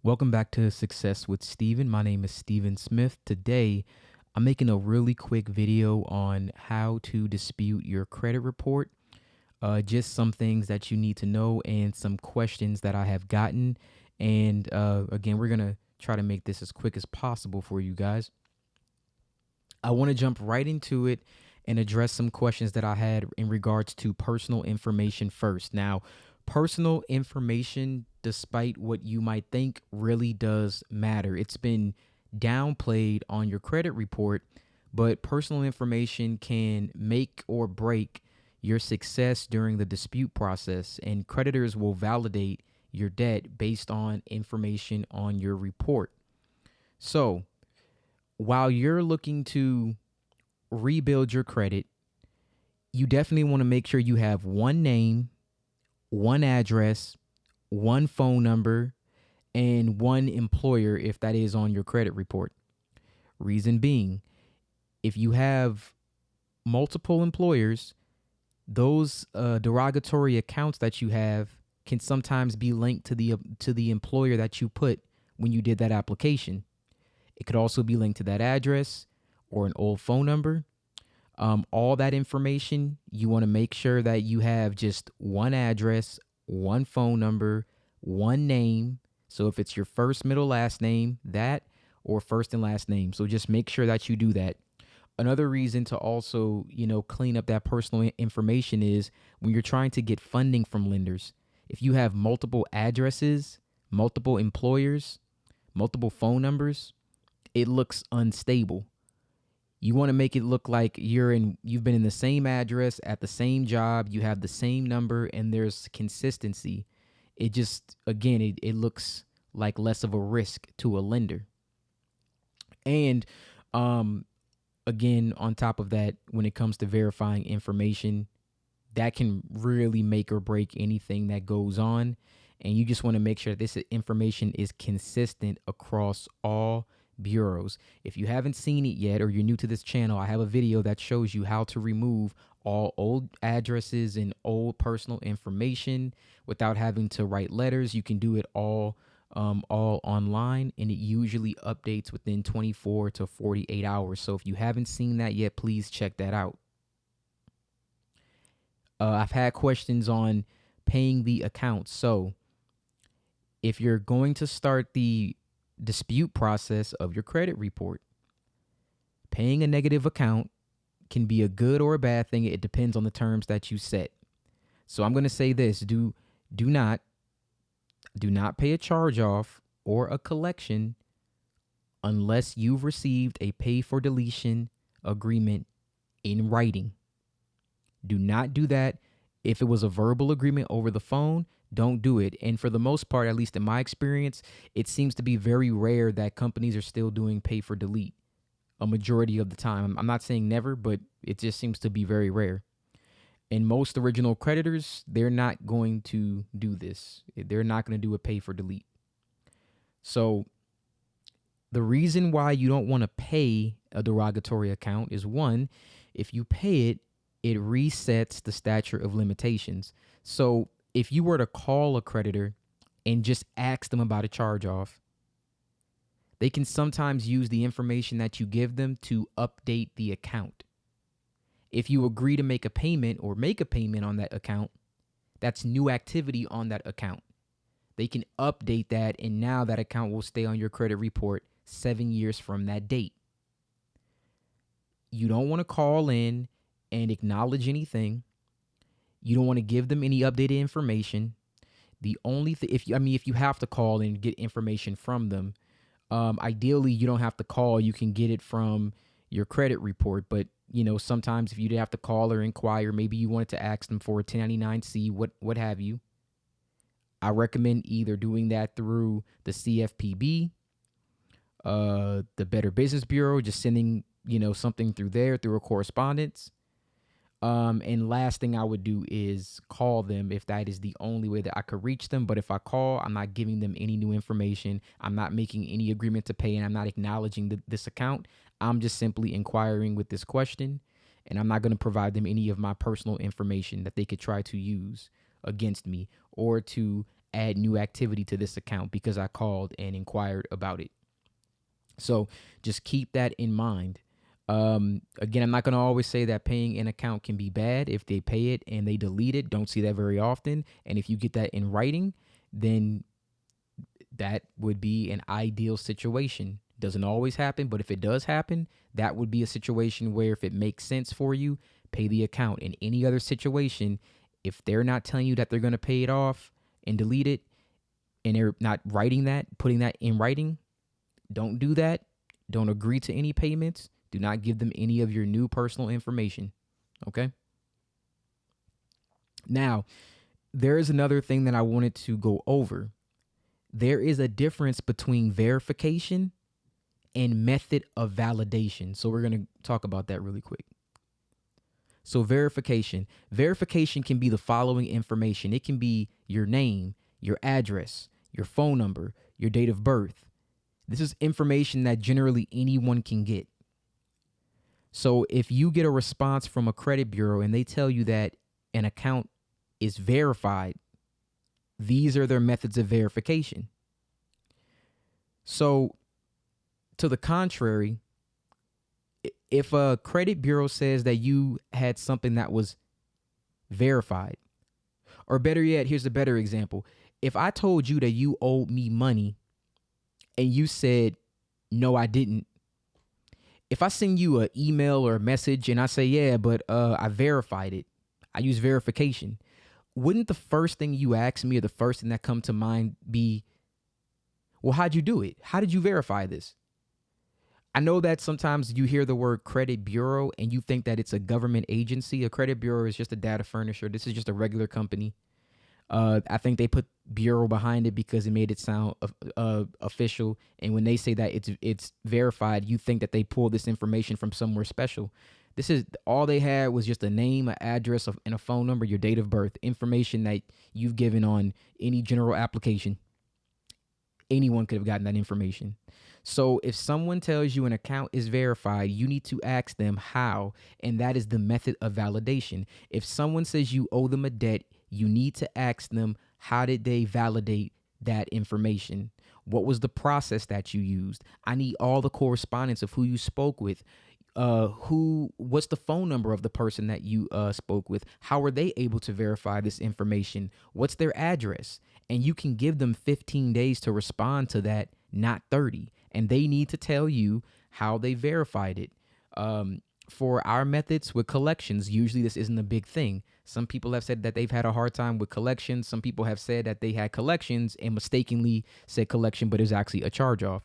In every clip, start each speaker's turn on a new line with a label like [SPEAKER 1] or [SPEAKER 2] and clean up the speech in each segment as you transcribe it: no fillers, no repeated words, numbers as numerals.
[SPEAKER 1] Welcome back to Success with Steven. My name is Steven Smith. Today, I'm making a really quick video on how to dispute your credit report. Just some things that you need to know and some questions that I have gotten. And again, we're going to try to make this as quick as possible for you guys. I want to jump right into it and address some questions that I had in regards to personal information first. Now, personal information, despite what you might think, really does matter. It's been downplayed on your credit report, but personal information can make or break your success during the dispute process, and creditors will validate your debt based on information on your report. So, while you're looking to rebuild your credit, you definitely want to make sure you have one name, one address, one phone number, and one employer if that is on your credit report. Reason being, if you have multiple employers, those derogatory accounts that you have can sometimes be linked to the employer that you put when you did that application. It could also be linked to that address or an old phone number. All that information, you want to make sure that you have just one address, one phone number, one name. So if it's your first, middle, last name, that, or first and last name. So just make sure that you do that. Another reason to also, clean up that personal information is when you're trying to get funding from lenders. If you have multiple addresses, multiple employers, multiple phone numbers, it looks unstable. You want to make it look like you've been in the same address at the same job, you have the same number, and there's consistency. It just, again, it looks like less of a risk to a lender. And again, on top of that, when it comes to verifying information, that can really make or break anything that goes on. And you just want to make sure that this information is consistent across all bureaus. If you haven't seen it yet, or you're new to this channel, I have a video that shows you how to remove all old addresses and old personal information without having to write letters. You can do it all online, and it usually updates within 24 to 48 hours. So if you haven't seen that yet, please check that out. I've had questions on paying the account. So if you're going to start the dispute process of your credit report, paying a negative account can be a good or a bad thing. It depends on the terms that you set. So I'm going to say this: do not pay a ChargeOf or a collection unless you've received a pay for deletion agreement in writing. Do not do that. If it was a verbal agreement over the phone, don't do it. And for the most part, at least in my experience, it seems to be very rare that companies are still doing pay for delete a majority of the time. I'm not saying never, but it just seems to be very rare. And most original creditors, they're not going to do this. They're not going to do a pay for delete. So the reason why you don't want to pay a derogatory account is, one, if you pay it, it resets the statute of limitations. So if you were to call a creditor and just ask them about a charge-off, they can sometimes use the information that you give them to update the account. If you agree to make a payment or make a payment on that account, that's new activity on that account. They can update that, and now that account will stay on your credit report 7 years from that date. You don't want to call in and acknowledge anything. You don't want to give them any updated information. The only thing, if you have to call and get information from them, ideally you don't have to call. You can get it from your credit report. But sometimes if you have to call or inquire, maybe you wanted to ask them for a 1099-C, what have you. I recommend either doing that through the CFPB, the Better Business Bureau, just sending something through there through a correspondence. And last thing I would do is call them if that is the only way that I could reach them. But if I call, I'm not giving them any new information. I'm not making any agreement to pay, and I'm not acknowledging this account. I'm just simply inquiring with this question, and I'm not going to provide them any of my personal information that they could try to use against me or to add new activity to this account because I called and inquired about it. So just keep that in mind. Again, I'm not going to always say that paying an account can be bad. If they pay it and they delete it, don't see that very often. And if you get that in writing, then that would be an ideal situation. Doesn't always happen, but if it does happen, that would be a situation where if it makes sense for you, pay the account. In any other situation, if they're not telling you that they're going to pay it off and delete it, and they're not writing that, putting that in writing, don't do that. Don't agree to any payments. Do not give them any of your new personal information. Okay? Now, there is another thing that I wanted to go over. There is a difference between verification and method of validation. So we're going to talk about that really quick. So verification can be the following information. It can be your name, your address, your phone number, your date of birth. This is information that generally anyone can get. So if you get a response from a credit bureau and they tell you that an account is verified, these are their methods of verification. So to the contrary, if a credit bureau says that you had something that was verified, or better yet, here's a better example. If I told you that you owed me money and you said, no, I didn't. If I send you an email or a message and I say, yeah, but I verified it, I use verification, wouldn't the first thing you ask me or the first thing that come to mind be, well, how'd you do it? How did you verify this? I know that sometimes you hear the word credit bureau and you think that it's a government agency. A credit bureau is just a data furnisher. This is just a regular company. I think they put bureau behind it because it made it sound official. And when they say that it's verified, you think that they pulled this information from somewhere special. This is all they had was just a name, an address, and a phone number, your date of birth, information that you've given on any general application. Anyone could have gotten that information. So if someone tells you an account is verified, you need to ask them how, and that is the method of validation. If someone says you owe them a debt, you need to ask them, how did they validate that information? What was the process that you used? I need all the correspondence of who you spoke with. What's the phone number of the person that you spoke with? How were they able to verify this information? What's their address? And you can give them 15 days to respond to that, not 30. And they need to tell you how they verified it. For our methods with collections, usually this isn't a big thing. Some people have said that they've had a hard time with collections. Some people have said that they had collections and mistakenly said collection, but it was actually a charge-off.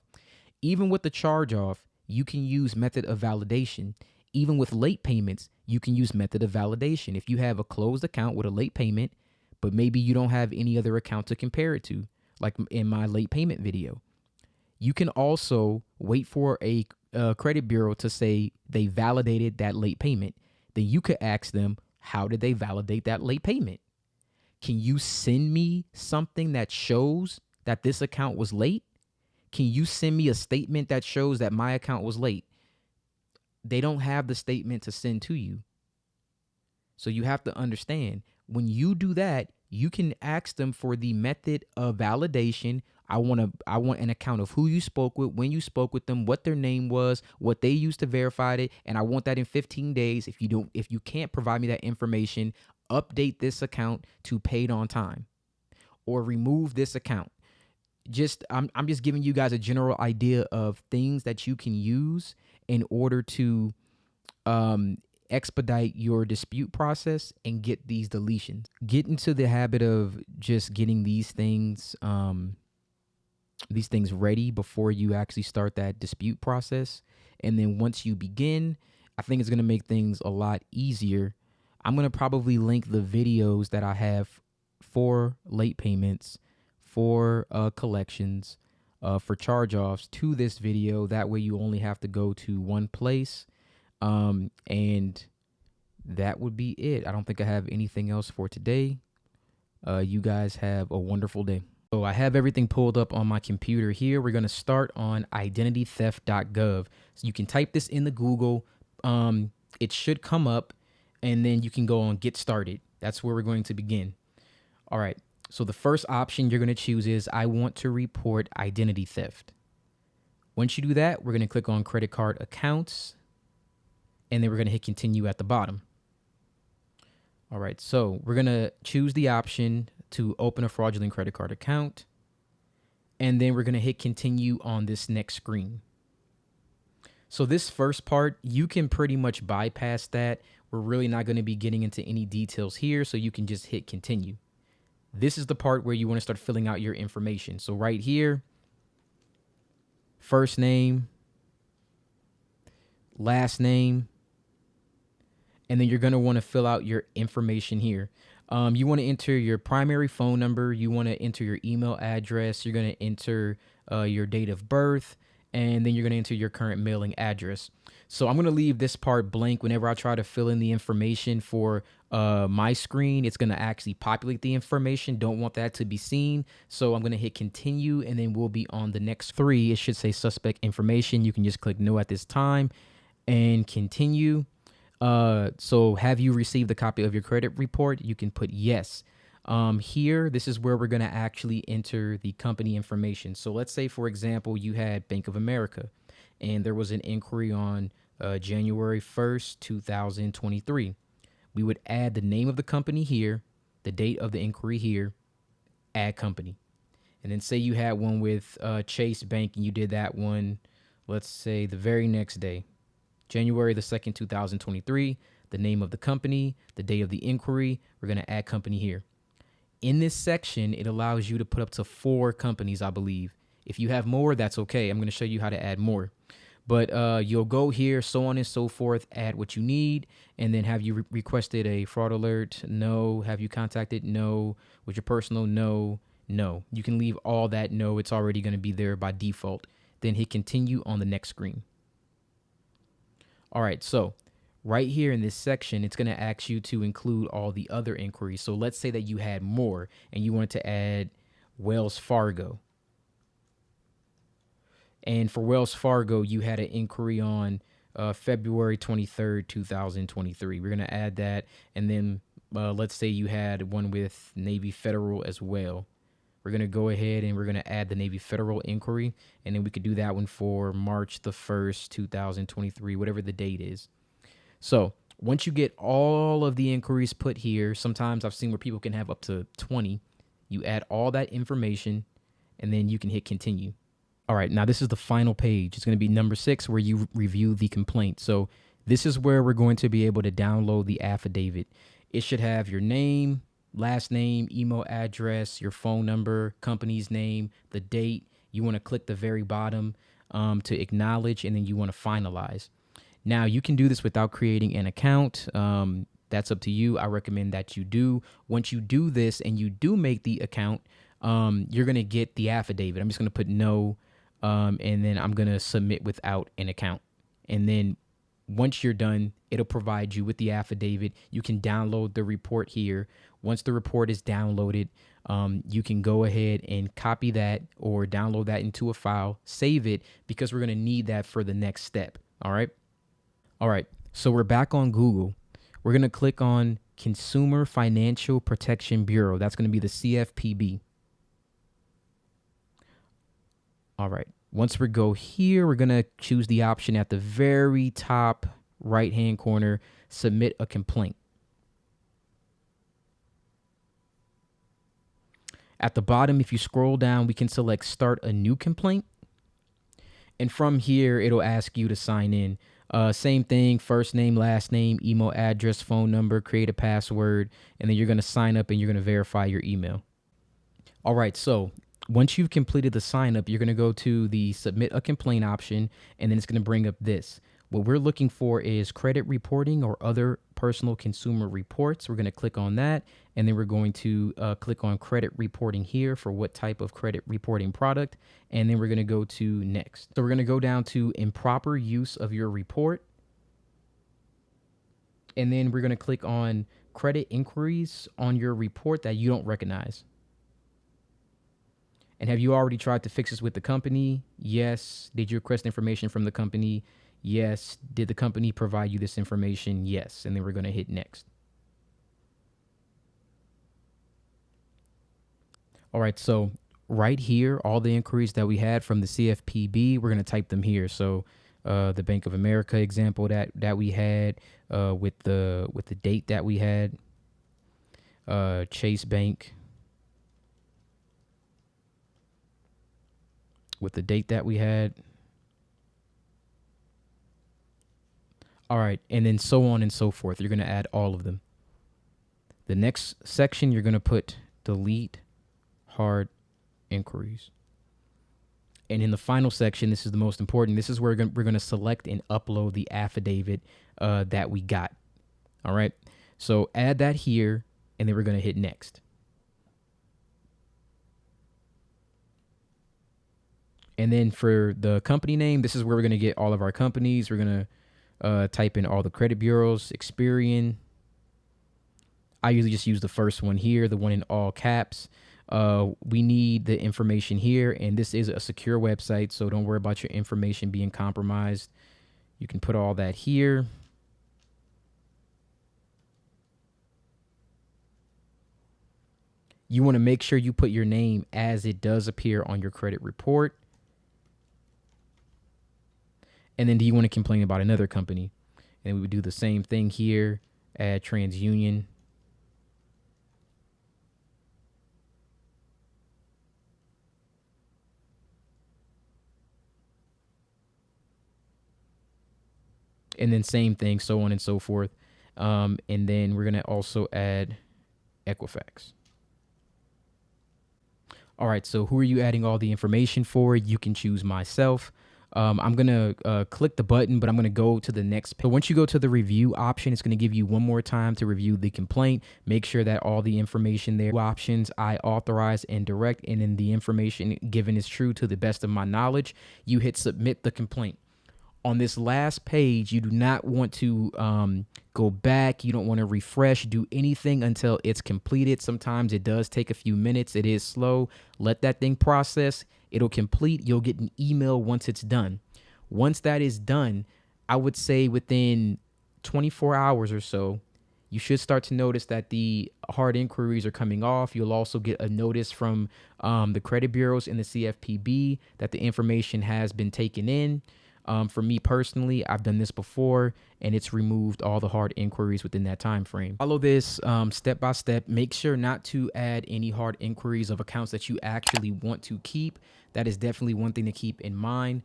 [SPEAKER 1] Even with the charge-off, you can use method of validation. Even with late payments, you can use method of validation. If you have a closed account with a late payment, but maybe you don't have any other account to compare it to, like in my late payment video, you can also wait for a credit bureau to say they validated that late payment. Then you could ask them, how did they validate that late payment? Can you send me something that shows that this account was late? Can you send me a statement that shows that my account was late? They don't have the statement to send to you. So you have to understand, when you do that, you can ask them for the method of validation. I want an account of who you spoke with, when you spoke with them, what their name was, what they used to verify it, and I want that in 15 days. If you can't provide me that information, update this account to paid on time or remove this account. I'm just giving you guys a general idea of things that you can use in order to expedite your dispute process and get these deletions. Get into the habit of just getting these things ready before you actually start that dispute process. And then once you begin, I think it's going to make things a lot easier. I'm going to probably link the videos that I have for late payments, for collections, for charge-offs to this video. That way you only have to go to one place. And that would be it. I don't think I have anything else for today. You guys have a wonderful day. So I have everything pulled up on my computer here. We're going to start on identitytheft.gov. So you can type this in the Google. It should come up, and then you can go on Get Started. That's where we're going to begin. All right. So the first option you're going to choose is I want to report identity theft. Once you do that, we're going to click on credit card accounts, and then we're going to hit continue at the bottom. All right, so we're going to choose the option to open a fraudulent credit card account, and then we're going to hit continue on this next screen. So this first part, you can pretty much bypass that. We're really not going to be getting into any details here, so you can just hit continue. This is the part where you want to start filling out your information. So right here, first name, last name, and then you're going to want to fill out your information here. You want to enter your primary phone number. You want to enter your email address. You're going to enter your date of birth, and then you're going to enter your current mailing address. So I'm going to leave this part blank. Whenever I try to fill in the information for my screen, it's going to actually populate the information. Don't want that to be seen. So I'm going to hit continue, and then we'll be on the next 3. It should say suspect information. You can just click no at this time and continue. So have you received a copy of your credit report? You can put yes. Here, this is where we're going to actually enter the company information. So let's say, for example, you had Bank of America, and there was an inquiry on January 1st, 2023. We would add the name of the company here, the date of the inquiry here, add company. And then say you had one with Chase Bank, and you did that one, let's say the very next day, January the 2nd, 2023, the name of the company, the date of the inquiry. We're going to add company here. In this section, it allows you to put up to 4 companies, I believe. If you have more, that's okay. I'm going to show you how to add more. But you'll go here, so on and so forth, add what you need, and then have you requested a fraud alert? No. Have you contacted? No. Was your personal? No. No. You can leave all that no. It's already going to be there by default. Then hit continue on the next screen. All right, so right here in this section, it's going to ask you to include all the other inquiries. So let's say that you had more and you wanted to add Wells Fargo. And for Wells Fargo, you had an inquiry on February 23rd, 2023. We're going to add that. And then let's say you had one with Navy Federal as well. We're going to go ahead and we're going to add the Navy Federal inquiry. And then we could do that one for March the 1st, 2023, whatever the date is. So once you get all of the inquiries put here, sometimes I've seen where people can have up to 20. You add all that information, and then you can hit continue. All right, now this is the final page. It's going to be number 6 where you review the complaint. So this is where we're going to be able to download the affidavit. It should have your name, last name, email address, your phone number, company's name, the date. You want to click the very bottom to acknowledge, and then you want to finalize. Now, you can do this without creating an account. That's up to you. I recommend that you do. Once you do this and you do make the account, you're going to get the affidavit. I'm just going to put no, and then I'm going to submit without an account. And then once you're done, it'll provide you with the affidavit. You can download the report here. Once the report is downloaded, you can go ahead and copy that or download that into a file, save it, because we're going to need that for the next step. All right. All right. So we're back on Google. We're going to click on Consumer Financial Protection Bureau. That's going to be the CFPB. All right. Once we go here, we're going to choose the option at the very top right-hand corner, submit a complaint. At the bottom, if you scroll down, we can select start a new complaint. And from here, it'll ask you to sign in. Same thing, first name, last name, email address, phone number, create a password, and then you're going to sign up and you're going to verify your email. All right, so once you've completed the sign up, you're going to go to the submit a complaint option, and then it's going to bring up this. What we're looking for is credit reporting or other personal consumer reports. We're going to click on that, and then we're going to click on credit reporting here for what type of credit reporting product, and then we're going to go to next. So we're going to go down to improper use of your report, and then we're going to click on credit inquiries on your report that you don't recognize. And have you already tried to fix this with the company? Yes. Did you request information from the company? Yes. Did the company provide you this information? Yes. And then we're going to hit next. All right, so right here, all the inquiries that we had from the CFPB, we're going to type them here. So the Bank of America example that we had with the date that we had, Chase Bank with the date that we had. All right, and then so on and so forth. You're going to add all of them. The next section, you're going to put delete hard inquiries. And in the final section, this is the most important. This is where we're going to select and upload the affidavit that we got. All right. So add that here, and then we're going to hit next. And then for the company name, this is where we're going to get all of our companies. We're going to type in all the credit bureaus, Experian. I usually just use the first one here, the one in all caps. We need the information here, and this is a secure website, so don't worry about your information being compromised. You can put all that here. You want to make sure you put your name as it does appear on your credit report. And then do you want to complain about another company? And we would do the same thing here, add TransUnion. And then same thing, so on and so forth. And then we're going to also add Equifax. All right, so who are you adding all the information for? You can choose myself. I'm going to click the button, but I'm going to go to the next page. So once you go to the review option, it's going to give you one more time to review the complaint. Make sure that all the information there, options, I authorize and direct, and then the information given is true to the best of my knowledge. You hit submit the complaint. On this last page, you do not want to go back. You don't want to refresh, do anything until it's completed. Sometimes it does take a few minutes. It is slow. Let that thing process. It'll complete. You'll get an email once it's done. Once that is done, I would say within 24 hours or so, you should start to notice that the hard inquiries are coming off. You'll also get a notice from the credit bureaus and the CFPB that the information has been taken in. For me personally, I've done this before, and it's removed all the hard inquiries within that time frame. Follow this step by step. Make sure not to add any hard inquiries of accounts that you actually want to keep. That is definitely one thing to keep in mind.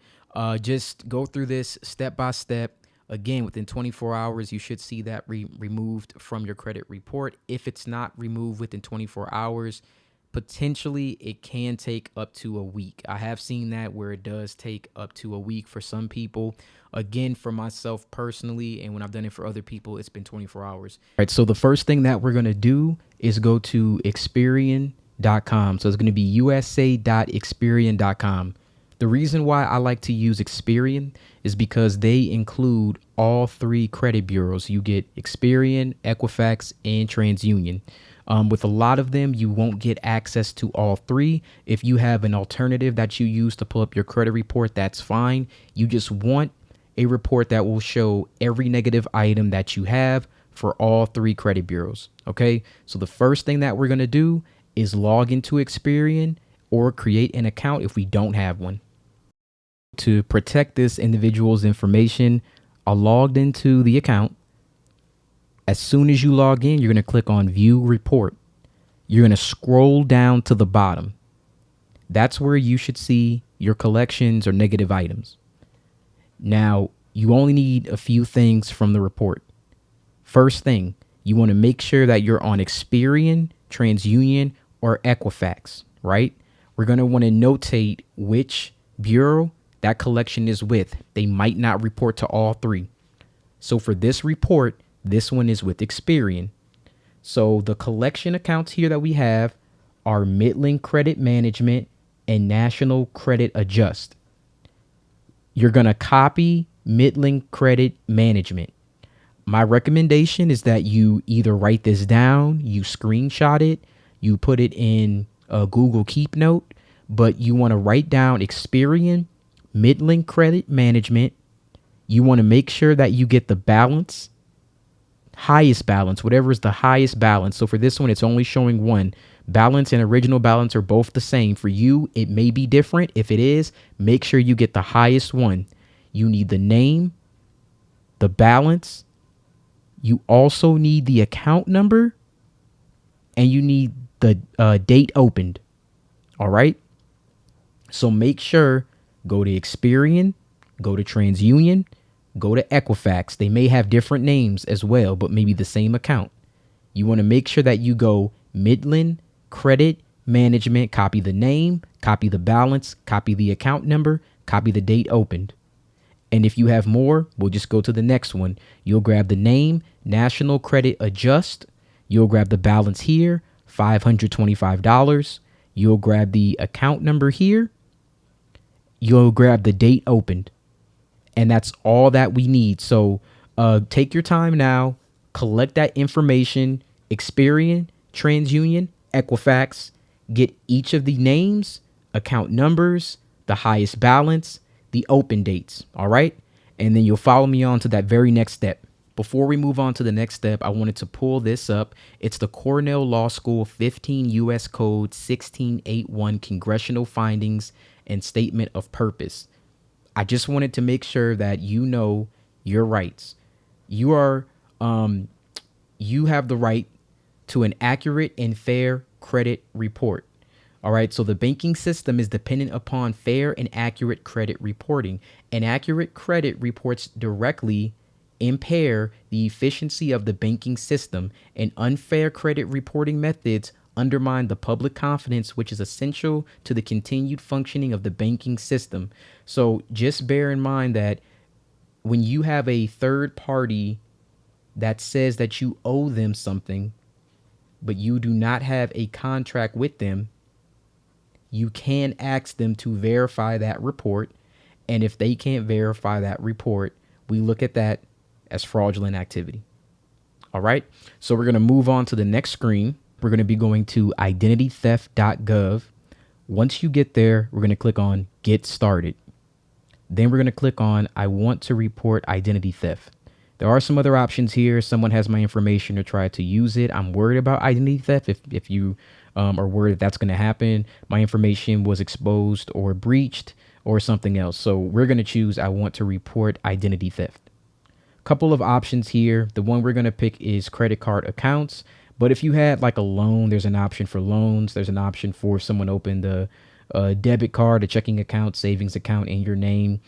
[SPEAKER 1] Just go through this step by step. Again, within 24 hours, you should see that removed from your credit report. If it's not removed within 24 hours, potentially it can take up to a week. I have seen that where it does take up to a week for some people. Again, for myself personally, and when I've done it for other people, it's been 24 hours. All right, so the first thing that we're going to do is go to Experian.com. So it's going to be usa.experian.com. The reason why I like to use Experian is because they include all three credit bureaus. You get Experian, Equifax, and TransUnion. With a lot of them, you won't get access to all three. If you have an alternative that you use to pull up your credit report, that's fine. You just want a report that will show every negative item that you have for all three credit bureaus. Okay, so the first thing that we're going to do is log into Experian or create an account if we don't have one. To protect this individual's information, I logged into the account. As soon as you log in, you're going to click on View Report. You're going to scroll down to the bottom. That's where you should see your collections or negative items. Now, you only need a few things from the report. First thing, you want to make sure that you're on Experian, TransUnion, or Equifax, right? We're going to want to notate which bureau that collection is with. They might not report to all three. So for this report, this one is with Experian. So the collection accounts here that we have are Midland Credit Management and National Credit Adjust. You're going to copy Midland Credit Management. My recommendation is that you either write this down, you screenshot it, you put it in a Google Keep Note, but you want to write down Experian, Midland Credit Management. You want to make sure that you get the balance, highest balance, whatever is the highest balance. So for this one, it's only showing one, Balance and original balance are both the same. For you, it may be different. If it is, make sure you get the highest one. You need the name, the balance. You also need the account number, and you need the date opened. All right. So make sure, go to Experian, go to TransUnion, go to Equifax. They may have different names as well, but maybe the same account. You want to make sure that you go Midland Credit Management, copy the name, copy the balance, copy the account number, copy the date opened. And if you have more, we'll just go to the next one. You'll grab the name, National Credit Adjust. You'll grab the balance here, $525. You'll grab the account number here. You'll grab the date opened. And that's all that we need. So take your time now, collect that information, Experian, TransUnion, Equifax, get each of the names, account numbers, the highest balance, the open dates, all right? And then you'll follow me on to that very next step. Before we move on to the next step, I wanted to pull this up. It's the Cornell Law School 15 U.S. Code 1681 Congressional Findings and Statement of Purpose. I just wanted to make sure that you know your rights. You are, you have the right to an accurate and fair credit report. All right. So the banking system is dependent upon fair and accurate credit reporting. And accurate credit reports directly impair the efficiency of the banking system, and unfair credit reporting methods undermine the public confidence, which is essential to the continued functioning of the banking system. So just bear in mind that when you have a third party that says that you owe them something, but you do not have a contract with them, you can ask them to verify that report. And if they can't verify that report, we look at that as fraudulent activity. All right. So we're going to move on to the next screen. We're going to be going to identitytheft.gov. Once you get there, we're going to click on Get Started. Then we're going to click on I want to report identity theft. There are some other options here. Someone has my information or tried to use it. I'm worried about identity theft. If you are worried that's going to happen, my information was exposed or breached or something else. So we're going to choose I want to report identity theft. Couple of options here. The one we're going to pick is credit card accounts. But if you had like a loan, there's an option for loans. There's an option for someone opened a debit card, a checking account, savings account in your name,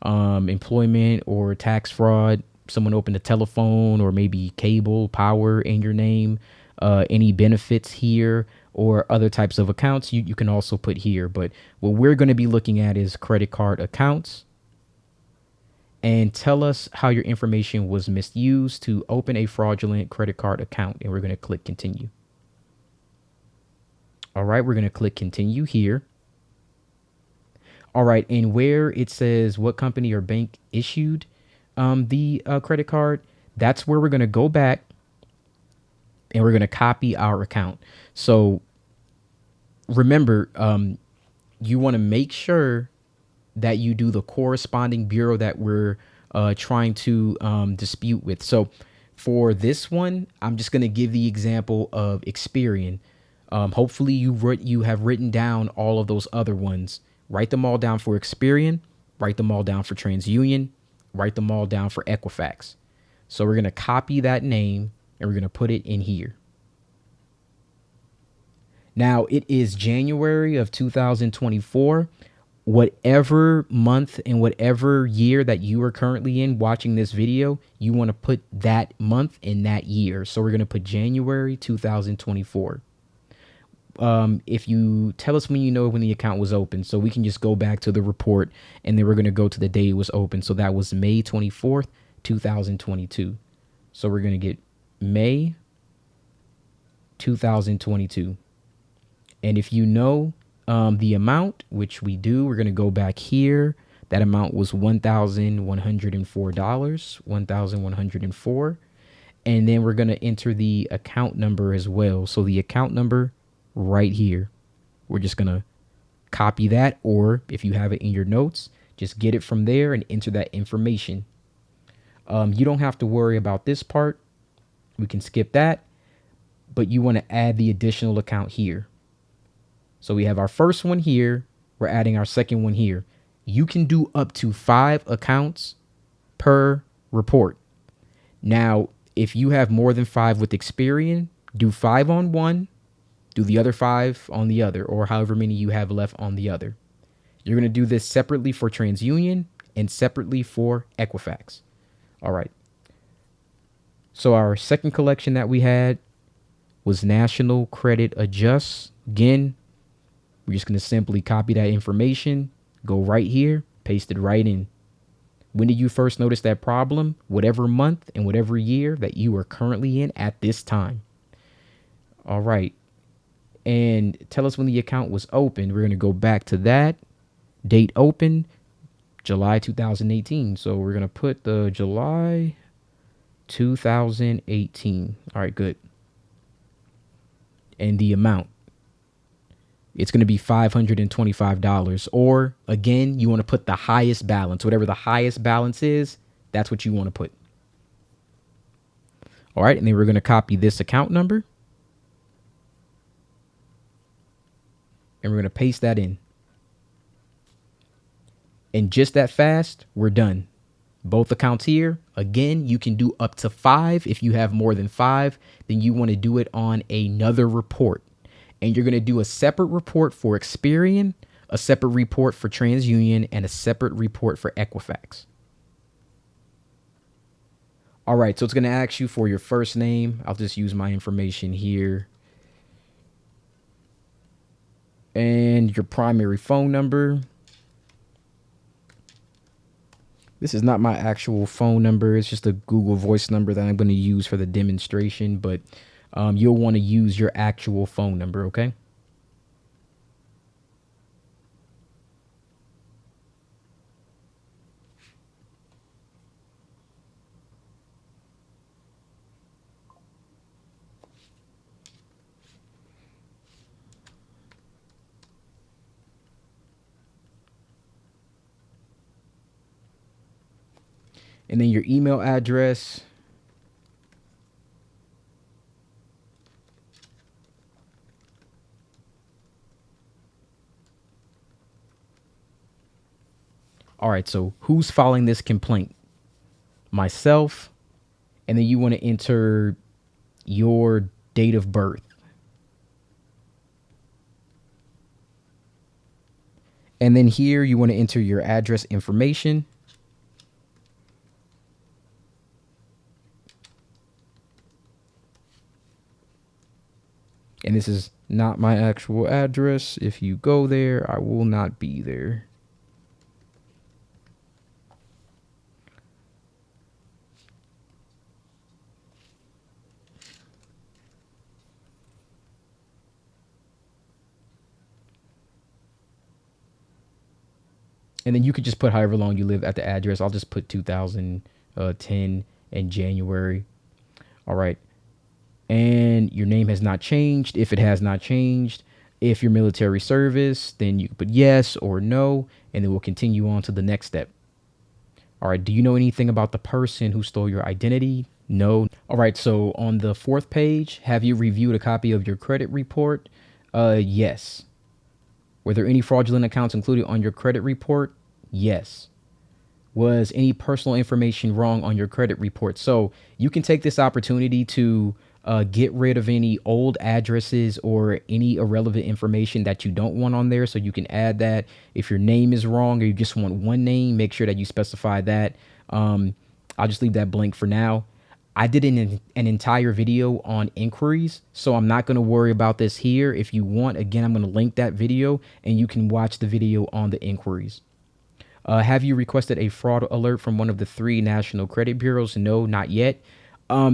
[SPEAKER 1] employment or tax fraud. Someone opened a telephone or maybe cable, power in your name, any benefits here or other types of accounts you can also put here. But what we're going to be looking at is credit card accounts. And tell us how your information was misused to open a fraudulent credit card account. And we're going to click continue. All right, we're going to click continue here. All right, and where it says what company or bank issued the credit card, that's where we're going to go back and we're going to copy our account. So remember, you want to make sure that you do the corresponding bureau that we're trying to dispute with. So for this one, I'm just going to give the example of Experian. Hopefully you have written down all of those other ones. Write them all down for Experian. Write them all down for TransUnion. Write them all down for Equifax. So we're going to copy that name and we're going to put it in here. Now it is January of 2024. Whatever month and whatever year that you are currently in watching this video, you want to put that month in that year. So we're going to put January 2024. If you tell us when you know when the account was open, so we can just go back to the report and then we're going to go to the day it was open. So that was May 24th, 2022. So we're going to get May 2022. And if you know the amount, which we do, we're going to go back here. That amount was $1,104, $1,104. And then we're going to enter the account number as well. So the account number right here, we're just going to copy that. Or if you have it in your notes, just get it from there and enter that information. You don't have to worry about this part. We can skip that. but you want to add the additional account here. So we have our first one here. We're adding our second one here. You can do up to 5 accounts per report. Now, if you have more than 5 with Experian, do 5 on one, do the other 5 on the other, or however many you have left on the other. You're going to do this separately for TransUnion and separately for Equifax. All right. So our second collection that we had was National Credit Adjust. Again, we're just going to simply copy that information, go right here, paste it right in. When did you first notice that problem? Whatever month and whatever year that you are currently in at this time. All right. And tell us when the account was opened. We're going to go back to that. Date open, July 2018. So we're going to put the July 2018. All right, good. And the amount, it's going to be $525. Or again, you want to put the highest balance. Whatever the highest balance is, that's what you want to put. All right, and then we're going to copy this account number. And we're going to paste that in. And just that fast, we're done. Both accounts here. Again, you can do up to 5. If you have more than 5, then you want to do it on another report. And you're going to do a separate report for Experian, a separate report for TransUnion, and a separate report for Equifax. All right, so it's going to ask you for your first name. I'll just use my information here. And your primary phone number. This is not my actual phone number. It's just a Google Voice number that I'm going to use for the demonstration, but you'll want to use your actual phone number, okay? And then your email address. All right, so who's filing this complaint? Myself. And then you want to enter your date of birth. And then here you want to enter your address information. And this is not my actual address. If you go there, I will not be there. And then you could just put however long you live at the address. I'll just put 2010 and January. All right. And your name has not changed. If it has not changed, if you're military service, then you can put yes or no, and then we'll continue on to the next step. All right. Do you know anything about the person who stole your identity? No. All right. So on the 4th page, have you reviewed a copy of your credit report? Yes. Were there any fraudulent accounts included on your credit report? Yes. Was any personal information wrong on your credit report? So you can take this opportunity to get rid of any old addresses or any irrelevant information that you don't want on there. So you can add that. If your name is wrong or you just want one name, make sure that you specify that. I'll just leave that blank for now. I did an entire video on inquiries, so I'm not going to worry about this here. If you want, again, I'm going to link that video and you can watch the video on the inquiries. Have you requested a fraud alert from one of the 3 national credit bureaus? No, not yet.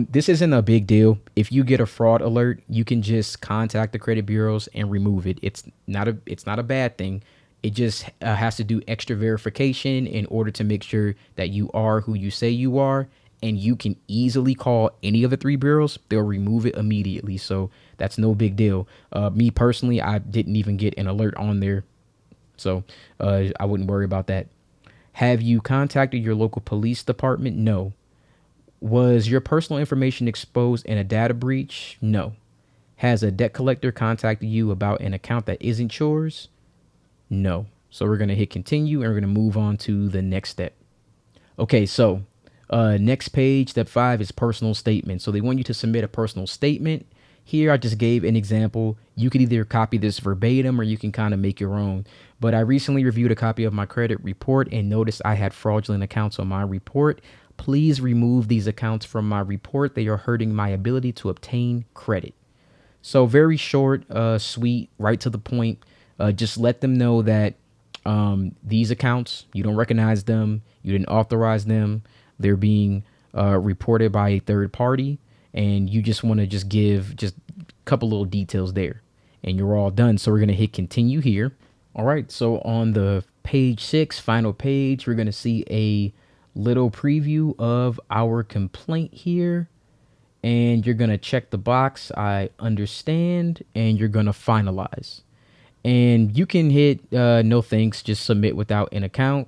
[SPEAKER 1] This isn't a big deal. If you get a fraud alert, you can just contact the credit bureaus and remove it. It's not a bad thing. It just has to do extra verification in order to make sure that you are who you say you are. And you can easily call any of the 3 bureaus. They'll remove it immediately. So that's no big deal. Me personally, I didn't even get an alert on there. So I wouldn't worry about that. Have you contacted your local police department? No. Was your personal information exposed in a data breach? No. Has a debt collector contacted you about an account that isn't yours? No. So we're going to hit continue and we're going to move on to the next step. Okay, so next page, step 5 is personal statement. So they want you to submit a personal statement. Here, I just gave an example. You could either copy this verbatim or you can kind of make your own. But I recently reviewed a copy of my credit report and noticed I had fraudulent accounts on my report. Please remove these accounts from my report. They are hurting my ability to obtain credit. So very short, sweet, right to the point. Just let them know that these accounts, you don't recognize them, you didn't authorize them, they're being reported by a third party, and you just want to just give just a couple little details there, and you're all done. So we're going to hit continue here. All right, so on the page 6, final page, we're going to see a little preview of our complaint here. And you're going to check the box, I understand, and you're going to finalize. And you can hit no thanks, just submit without an account,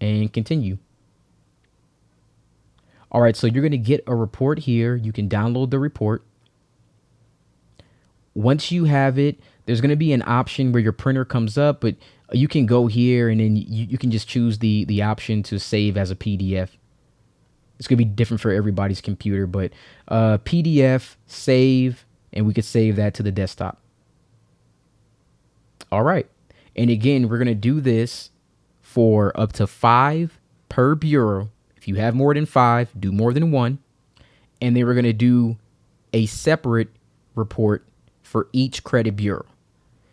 [SPEAKER 1] and continue. All right, so you're going to get a report here. You can download the report. Once you have it, there's going to be an option where your printer comes up, but you can go here and then you can just choose the option to save as a PDF. It's going to be different for everybody's computer, but PDF, save, and we could save that to the desktop. All right. And again, we're going to do this for up to 5 per bureau. If you have more than 5, do more than 1. And then we're going to do a separate report for each credit bureau.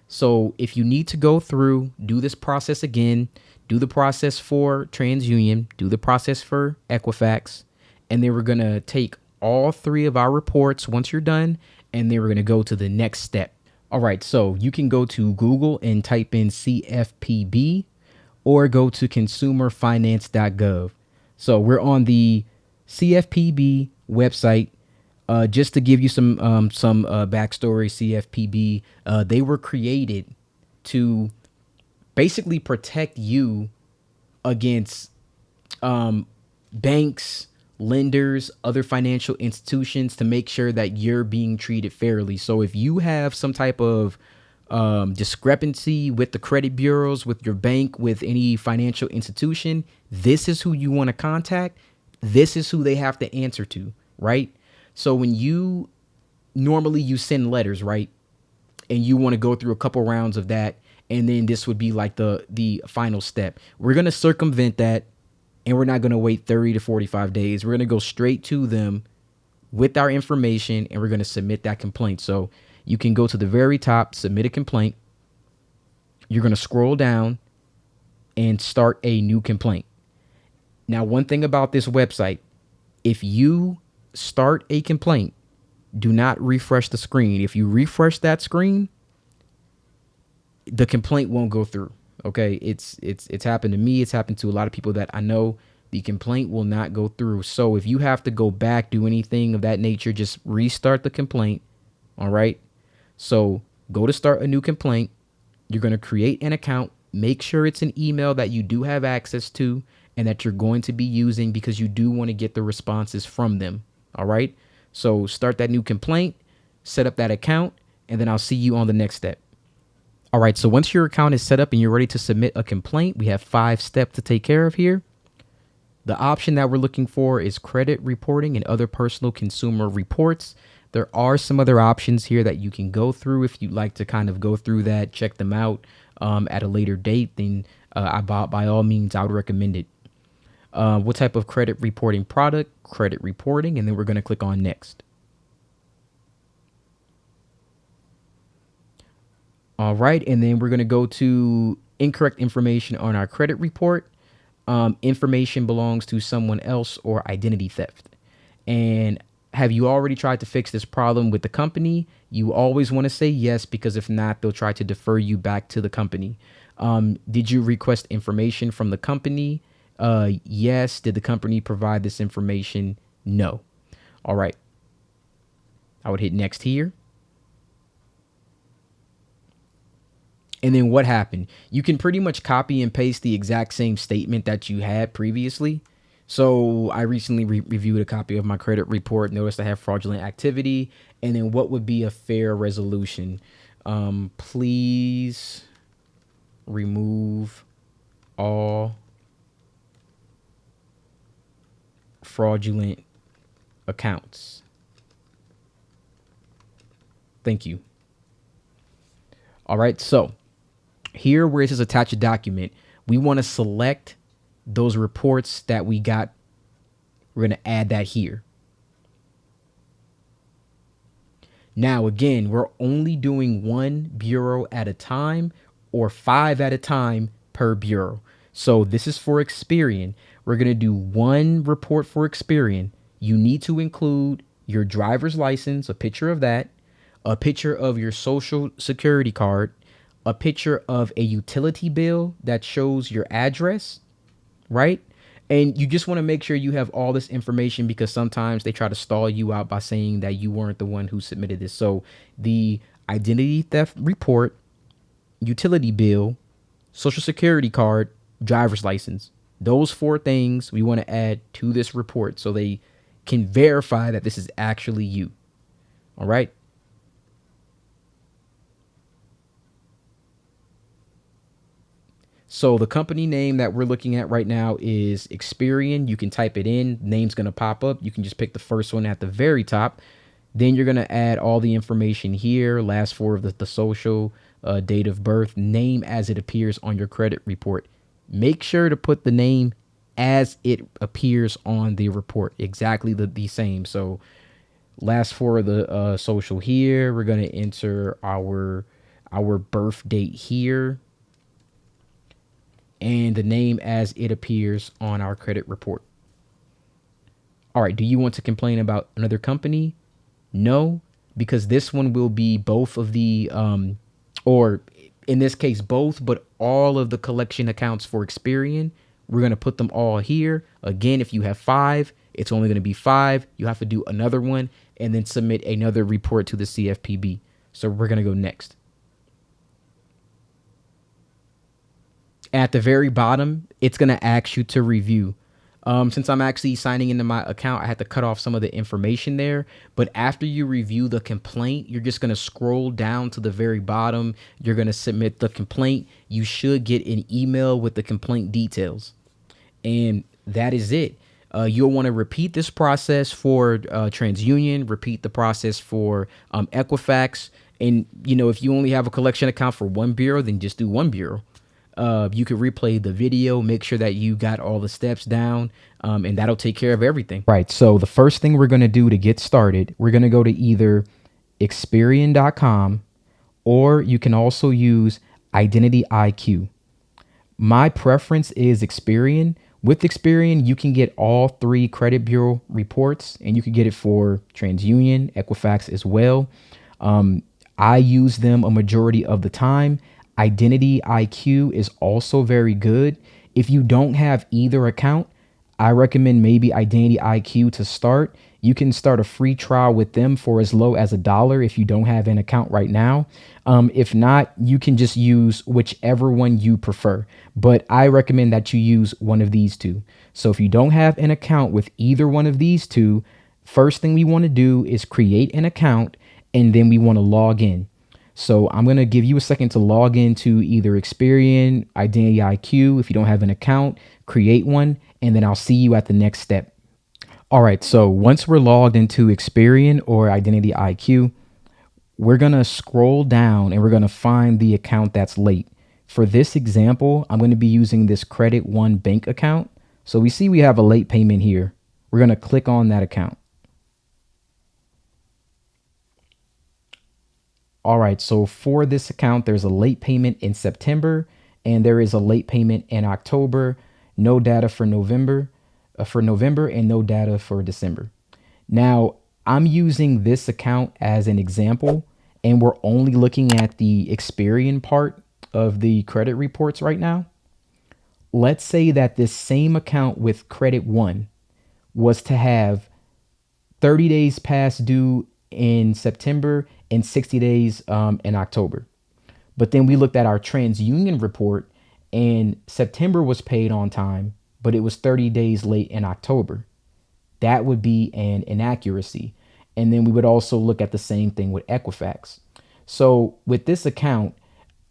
[SPEAKER 1] So if you need to go through, do this process again, do the process for TransUnion, do the process for Equifax, and then we're going to take all 3 of our reports once you're done, and then we're going to go to the next step. All right, so you can go to Google and type in CFPB or go to consumerfinance.gov. So we're on the CFPB website. Just to give you some backstory, CFPB, they were created to basically protect you against banks, lenders, other financial institutions, to make sure that you're being treated fairly. So if you have some type of discrepancy with the credit bureaus, with your bank, with any financial institution, this is who you want to contact. This is who they have to answer to, right? So when you normally you send letters, right? And you want to go through a couple rounds of that, and then this would be like the final step. We're going to circumvent that, and we're not going to wait 30 to 45 days. We're going to go straight to them with our information, and we're going to submit that complaint. So you can go to the very top, submit a complaint. You're going to scroll down and start a new complaint. Now, one thing about this website, if you start a complaint, do not refresh the screen. If you refresh that screen, the complaint won't go through. Okay, it's happened to me. It's happened to a lot of people that I know. The complaint will not go through. So if you have to go back, do anything of that nature, just restart the complaint. All right. So go to start a new complaint. You're going to create an account. Make sure it's an email that you do have access to and that you're going to be using, because you do want to get the responses from them. All right. So start that new complaint, set up that account, and then I'll see you on the next step. All right. So once your account is set up and you're ready to submit a complaint, we have 5 steps to take care of here. The option that we're looking for is credit reporting and other personal consumer reports. There are some other options here that you can go through if you'd like to kind of go through that, check them out at a later date. Then by all means, I would recommend it. What type of credit reporting product? Credit reporting, and then we're going to click on next. All right, and then we're going to go to incorrect information on our credit report. Information belongs to someone else or identity theft. And have you already tried to fix this problem with the company? You always want to say yes, because if not, they'll try to defer you back to the company. Did you request information from the company? Yes. Did the company provide this information? No. All right. I would hit next here. And then what happened? You can pretty much copy and paste the exact same statement that you had previously. So I recently reviewed a copy of my credit report, noticed I have fraudulent activity, and then what would be a fair resolution? Please remove all fraudulent accounts. Thank you. All right, so here where it says attach a document, we want to select those reports that we got. We're going to add that here. Now, again, we're only doing one bureau at a time or 5 at a time per bureau. So this is for Experian. We're going to do one report for Experian. You need to include your driver's license, a picture of that, a picture of your social security card, a picture of a utility bill that shows your address, right? And you just want to make sure you have all this information because sometimes they try to stall you out by saying that you weren't the one who submitted this. So the identity theft report, utility bill, social security card, driver's license. Those 4 things we want to add to this report so they can verify that this is actually you. All right. So the company name that we're looking at right now is Experian. You can type it in. Name's going to pop up. You can just pick the first one at the very top. Then you're going to add all the information here, last 4 of the social, date of birth, name as it appears on your credit report. Make sure to put the name as it appears on the report, exactly the same. So last 4 of the social here, we're going to enter our birth date here and the name as it appears on our credit report. All right, do you want to complain about another company? No, because this one will be both of the, or in this case, both, but all of the collection accounts for Experian. We're going to put them all here. Again, if you have 5, it's only going to be 5. You have to do another one and then submit another report to the CFPB. So we're going to go next. At the very bottom, it's going to ask you to review. Since I'm actually signing into my account, I had to cut off some of the information there. But after you review the complaint, you're just going to scroll down to the very bottom. You're going to submit the complaint. You should get an email with the complaint details. And that is it. You'll want to repeat this process for TransUnion, repeat the process for Equifax. And, if you only have a collection account for one bureau, then just do one bureau. You could replay the video, make sure that you got all the steps down, and that'll take care of everything. Right. So the first thing we're going to do to get started, we're going to go to either Experian.com or you can also use Identity IQ. My preference is Experian. With Experian, you can get all 3 credit bureau reports, and you can get it for TransUnion, Equifax as well. I use them a majority of the time. Identity IQ is also very good. If you don't have either account, I recommend maybe Identity IQ to start. You can start a free trial with them for as low as $1 if you don't have an account right now. If not, you can just use whichever one you prefer. But I recommend that you use one of these 2. So if you don't have an account with either one of these 2, first thing we want to do is create an account and then we want to log in. So I'm going to give you a second to log into either Experian, Identity IQ. If you don't have an account, create one, and then I'll see you at the next step. All right, so once we're logged into Experian or Identity IQ, we're going to scroll down and we're going to find the account that's late. For this example, I'm going to be using this Credit One bank account. So we see we have a late payment here. We're going to click on that account. All right, so for this account, there's a late payment in September and there is a late payment in October. No data for November, and no data for December. Now, I'm using this account as an example, and we're only looking at the Experian part of the credit reports right now. Let's say that this same account with Credit One was to have 30 days past due in September and 60 days in October. But then we looked at our TransUnion report and September was paid on time, but it was 30 days late in October. That would be an inaccuracy. And then we would also look at the same thing with Equifax. So with this account,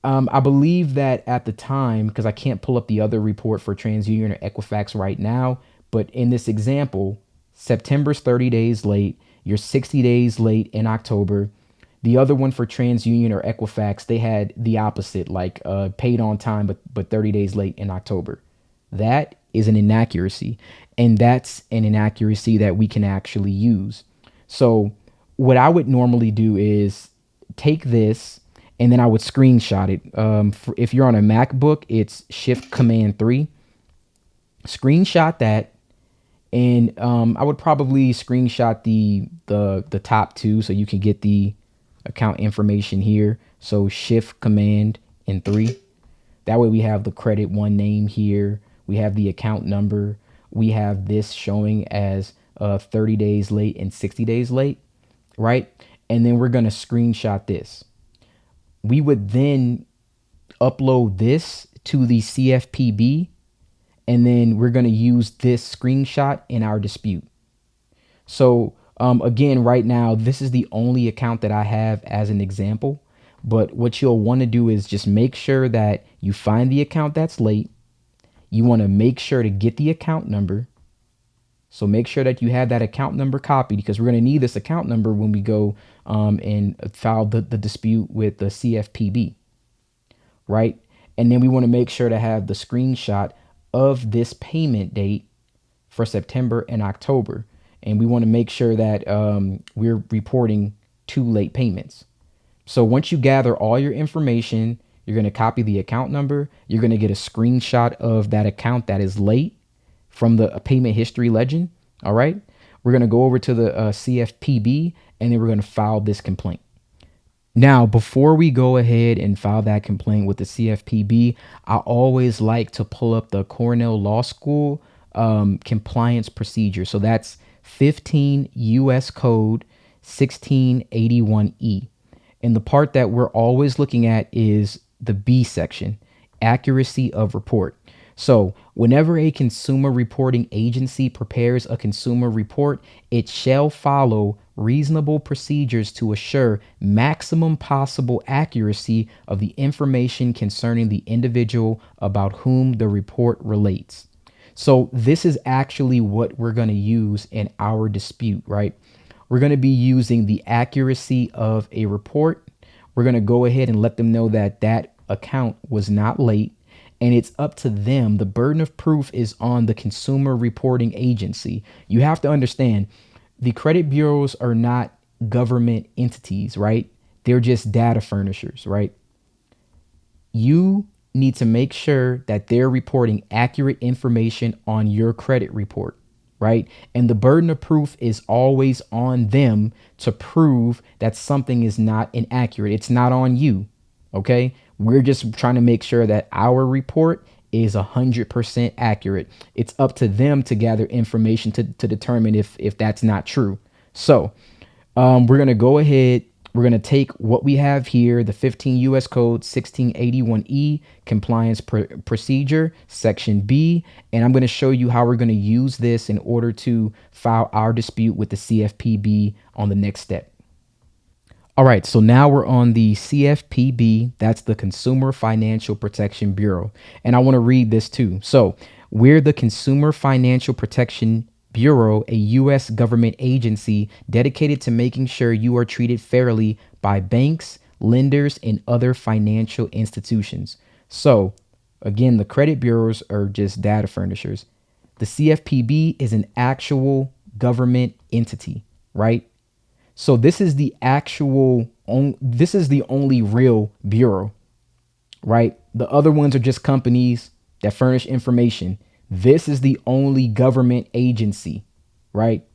[SPEAKER 1] I believe that at the time, because I can't pull up the other report for TransUnion or Equifax right now, but in this example, September's 30 days late, you're 60 days late in October. The other one for TransUnion or Equifax, they had the opposite, like paid on time, but 30 days late in October. That is an inaccuracy, and that's an inaccuracy that we can actually use. So what I would normally do is take this and then I would screenshot it. If you're on a MacBook, it's Shift Command 3. Screenshot that, and I would probably screenshot the top two so you can get the account information here. So Shift Command and 3. That way we have the credit one name here. We have the account number. We have this showing as 30 days late and 60 days late, right? And then we're going to screenshot this. We would then upload this to the CFPB, and then we're going to use this screenshot in our dispute. So again, right now, this is the only account that I have as an example. But what you'll want to do is just make sure that you find the account that's late. You want to make sure to get the account number. So make sure that you have that account number copied, because we're going to need this account number when we go and file the dispute with the CFPB, right? And then we want to make sure to have the screenshot of this payment date for September and October. And we want to make sure that we're reporting 2 late payments. So once you gather all your information, you're going to copy the account number. You're going to get a screenshot of that account that is late from the payment history legend. All right. We're going to go over to the CFPB, and then we're going to file this complaint. Now, before we go ahead and file that complaint with the CFPB, I always like to pull up the Cornell Law School compliance procedure. So that's 15 U.S. Code 1681E. And the part that we're always looking at is the B section, accuracy of report. So whenever a consumer reporting agency prepares a consumer report, it shall follow reasonable procedures to assure maximum possible accuracy of the information concerning the individual about whom the report relates. So this is actually what we're going to use in our dispute, right? We're going to be using the accuracy of a report. We're going to go ahead and let them know that that account was not late, and it's up to them. The burden of proof is on the consumer reporting agency. You have to understand, the credit bureaus are not government entities, right? They're just data furnishers, right? You need to make sure that they're reporting accurate information on your credit report, right? And the burden of proof is always on them to prove that something is not inaccurate. It's not on you, okay? We're just trying to make sure that our report is 100% accurate. It's up to them to gather information to determine if that's not true. So we're going to go ahead. We're going to take what we have here, the 15 U.S. Code 1681E compliance procedure, section B, and I'm going to show you how we're going to use this in order to file our dispute with the CFPB on the next step. All right, so now we're on the CFPB, that's the Consumer Financial Protection Bureau, and I want to read this too. So we're the Consumer Financial Protection Bureau, a U.S. government agency dedicated to making sure you are treated fairly by banks, lenders, and other financial institutions. So again, the credit bureaus are just data furnishers. The CFPB is an actual government entity, right? So this is the only real bureau, right? The other ones are just companies that furnish information. This is the only government agency, right?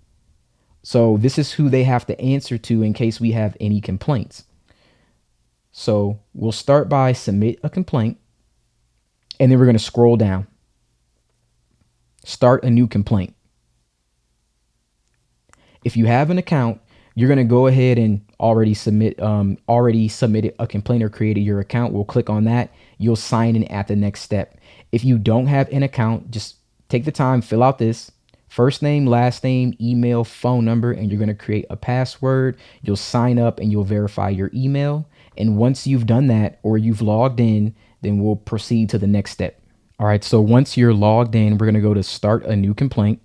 [SPEAKER 1] So this is who they have to answer to in case we have any complaints. So we'll start by submit a complaint, and then we're going to scroll down. Start a new complaint. If you have an account, you're going to go ahead and already submitted a complaint or created your account. We'll click on that. You'll sign in at the next step. If you don't have an account, just take the time, fill out this first name, last name, email, phone number, and you're going to create a password. You'll sign up and you'll verify your email. And once you've done that or you've logged in, then we'll proceed to the next step. All right, so once you're logged in, we're going to go to start a new complaint.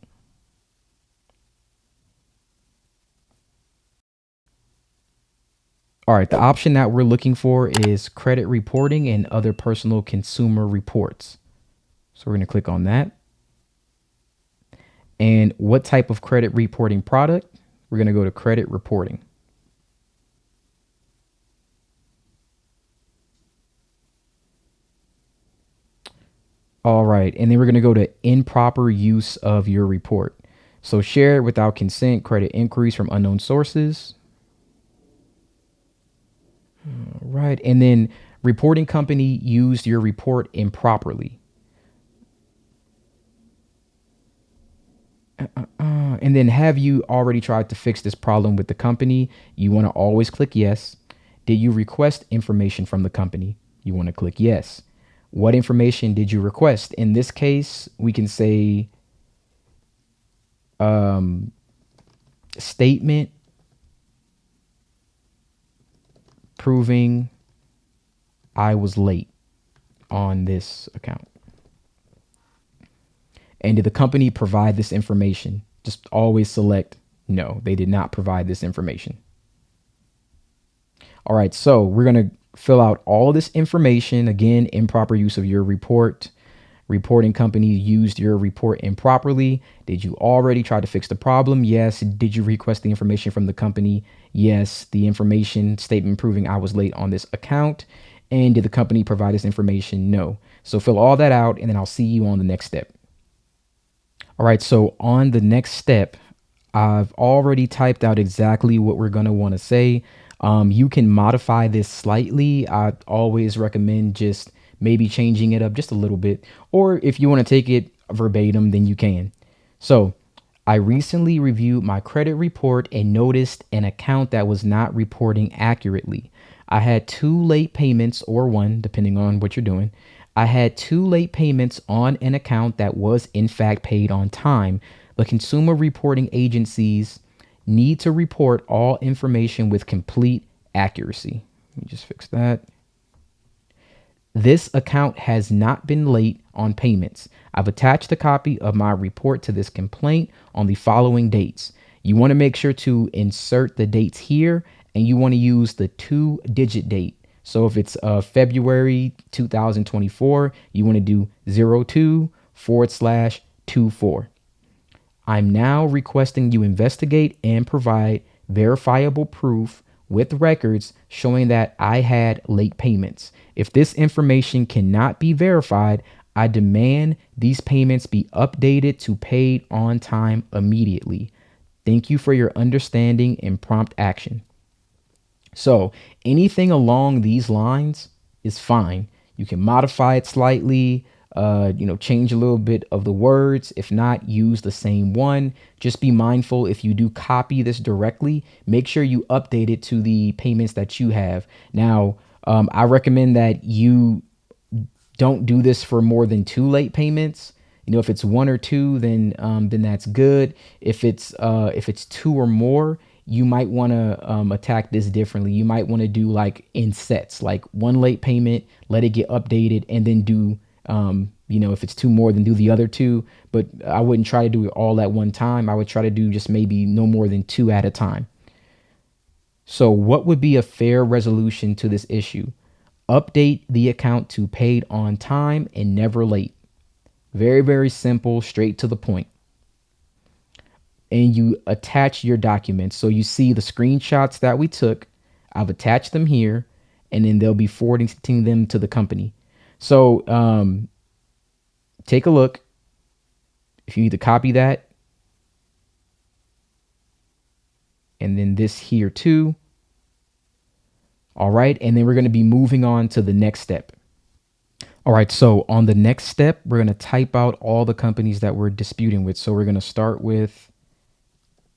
[SPEAKER 1] All right, the option that we're looking for is credit reporting and other personal consumer reports. So we're going to click on that. And what type of credit reporting product? We're going to go to credit reporting. All right, and then we're going to go to improper use of your report. So share without consent, credit inquiries from unknown sources. All right, and then reporting company used your report improperly. And then have you already tried to fix this problem with the company? You want to always click yes. Did you request information from the company? You want to click yes. What information did you request? In this case, we can say statement proving I was late on this account. And did the company provide this information? Just always select no, they did not provide this information. All right, so we're going to fill out all of this information. Again, improper use of your report. Reporting company used your report improperly. Did you already try to fix the problem? Yes. Did you request the information from the company? Yes. The information statement proving I was late on this account. And did the company provide this information? No. So fill all that out and then I'll see you on the next step. All right, so on the next step, I've already typed out exactly what we're going to want to say. You can modify this slightly. I always recommend just maybe changing it up just a little bit. Or if you want to take it verbatim, then you can. So I recently reviewed my credit report and noticed an account that was not reporting accurately. I had 2 late payments or 1, depending on what you're doing. I had 2 late payments on an account that was in fact paid on time. The consumer reporting agencies need to report all information with complete accuracy. Let me just fix that. This account has not been late on payments. I've attached a copy of my report to this complaint on the following dates. You want to make sure to insert the dates here and you want to use the 2-digit date. So if it's February 2024, you want to do 02//24. I'm now requesting you investigate and provide verifiable proof with records showing that I had late payments. If this information cannot be verified, I demand these payments be updated to paid on time immediately. Thank you for your understanding and prompt action. So anything along these lines is fine. You can modify it slightly, change a little bit of the words. If not, use the same one. Just be mindful if you do copy this directly, make sure you update it to the payments that you have. Now, I recommend that you don't do this for more than 2 late payments. If it's 1 or 2, then that's good. If it's 2 or more, you might want to attack this differently. You might want to do like in sets, like 1 late payment, let it get updated, and then do if it's 2 more, then do the other 2. But I wouldn't try to do it all at one time. I would try to do just maybe no more than 2 at a time. So what would be a fair resolution to this issue? Update the account to paid on time and never late. Very, very simple, straight to the point. And you attach your documents. So you see the screenshots that we took. I've attached them here, and then they'll be forwarding them to the company. So take a look. If you need to copy that, and then this here too. All right, and then we're going to be moving on to the next step. All right, so on the next step, we're going to type out all the companies that we're disputing with. So we're going to start with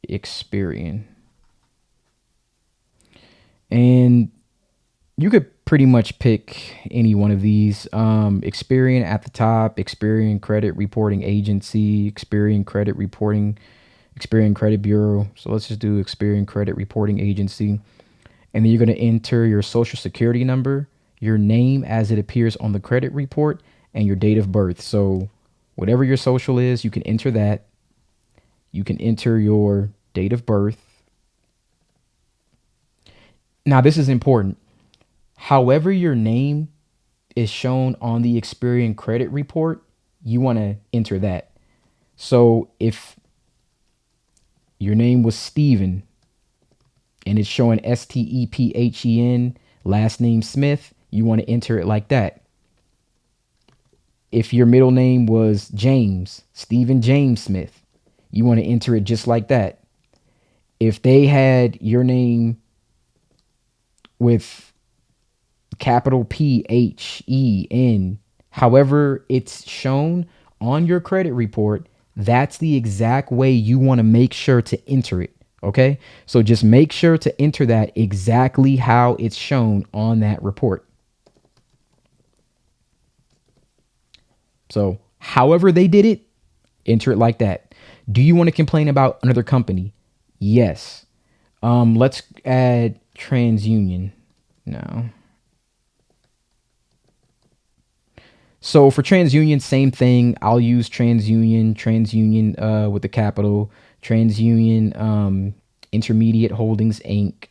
[SPEAKER 1] Experian. And You could pretty much pick any one of these. Experian at the top, Experian Credit Reporting Agency, Experian Credit Reporting, Experian Credit Bureau. So let's just do Experian Credit Reporting Agency. And then you're going to enter your social security number, your name as it appears on the credit report, and your date of birth. So whatever your social is, you can enter that. You can enter your date of birth. Now, this is important. However your name is shown on the Experian credit report, you want to enter that. So if your name was Steven and it's showing Stephen, last name Smith, you want to enter it like that. If your middle name was James, Stephen James Smith, you want to enter it just like that. If they had your name with capital PHEN, however it's shown on your credit report, that's the exact way you want to make sure to enter it. Okay, so just make sure to enter that exactly how it's shown on that report. So however they did it, enter it like that. Do you want to complain about another company? Yes. Let's add TransUnion now. So for TransUnion, same thing. I'll use TransUnion with the capital, TransUnion Intermediate Holdings Inc.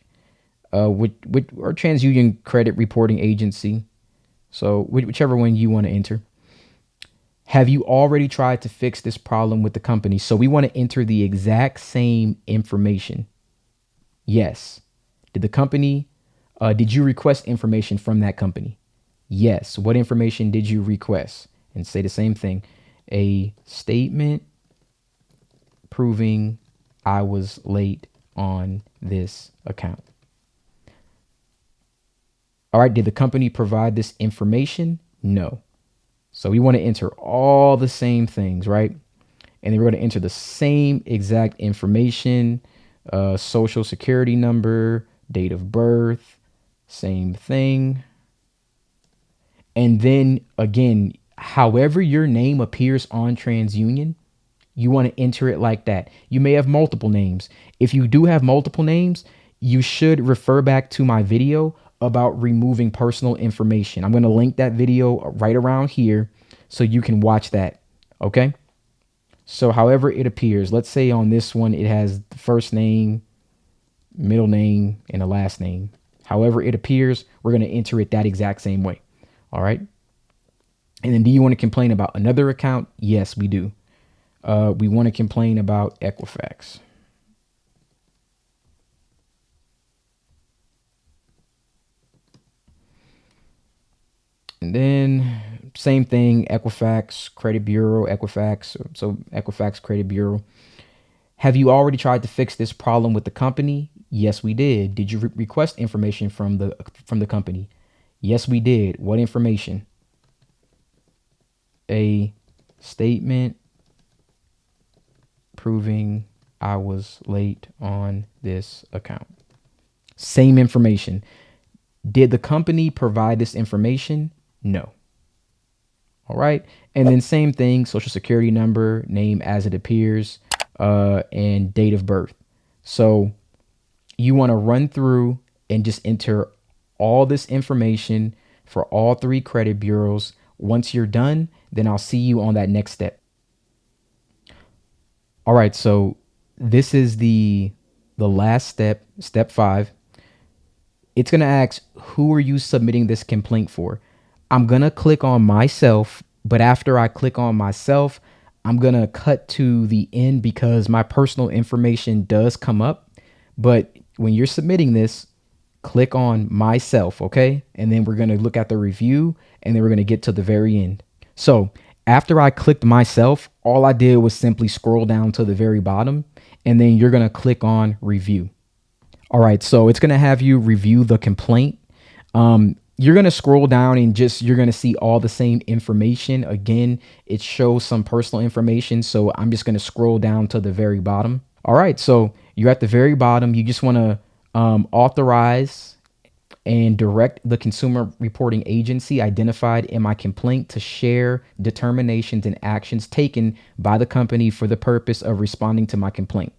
[SPEAKER 1] Or TransUnion Credit Reporting Agency. So whichever one you want to enter. Have you already tried to fix this problem with the company? So we want to enter the exact same information. Yes. Did you request information from that company? Yes. What information did you request? And say the same thing. A statement proving I was late on this account. All right. Did the company provide this information? No. So we want to enter all the same things, right? And then we're going to enter the same exact information, social security number, date of birth, same thing. And then again, however your name appears on TransUnion, you want to enter it like that. You may have multiple names. If you do have multiple names, you should refer back to my video about removing personal information. I'm going to link that video right around here so you can watch that. Okay. So however it appears, let's say on this one, it has the first name, middle name, and a last name. However it appears, we're going to enter it that exact same way. All right. And then do you want to complain about another account? Yes, we do. We want to complain about Equifax. And then same thing, Equifax Credit Bureau, Equifax. So Equifax Credit Bureau. Have you already tried to fix this problem with the company? Yes, we did. Did you request information from the company? Yes, we did. What information? A statement proving I was late on this account. Same information. Did the company provide this information? No. All right. And then same thing, social security number, name as it appears, and date of birth. So you want to run through and just enter all this information for all three credit bureaus. Once you're done, then I'll see you on that next step. All right. So this is the last step, step 5. It's going to ask, who are you submitting this complaint for? I'm going to click on myself, but after I click on myself, I'm going to cut to the end because my personal information does come up. But when you're submitting this, click on myself, okay? And then we're going to look at the review and then we're going to get to the very end. So after I clicked myself, all I did was simply scroll down to the very bottom and then you're going to click on review. All right, so it's going to have you review the complaint. You're going to scroll down and you're going to see all the same information. Again, it shows some personal information. So I'm just going to scroll down to the very bottom. All right, so you're at the very bottom. You just want to authorize and direct the consumer reporting agency identified in my complaint to share determinations and actions taken by the company for the purpose of responding to my complaint.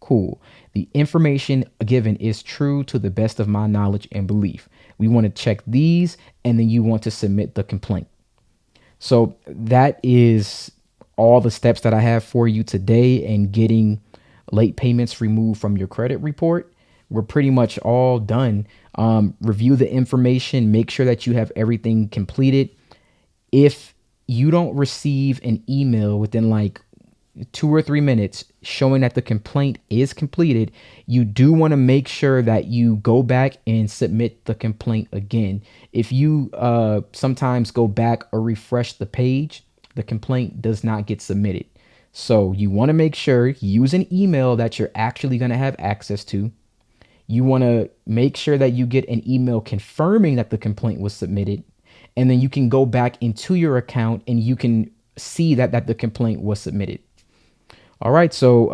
[SPEAKER 1] Cool. The information given is true to the best of my knowledge and belief. We want to check these, and then you want to submit the complaint. So that is all the steps that I have for you today in getting late payments removed from your credit report. We're pretty much all done. Review the information, make sure that you have everything completed. If you don't receive an email within like 2 or 3 minutes showing that the complaint is completed, you do want to make sure that you go back and submit the complaint again. If you sometimes go back or refresh the page, the complaint does not get submitted. So you want to make sure, use an email that you're actually going to have access to. You want to make sure that you get an email confirming that the complaint was submitted. And then you can go back into your account and you can see that the complaint was submitted. All right. So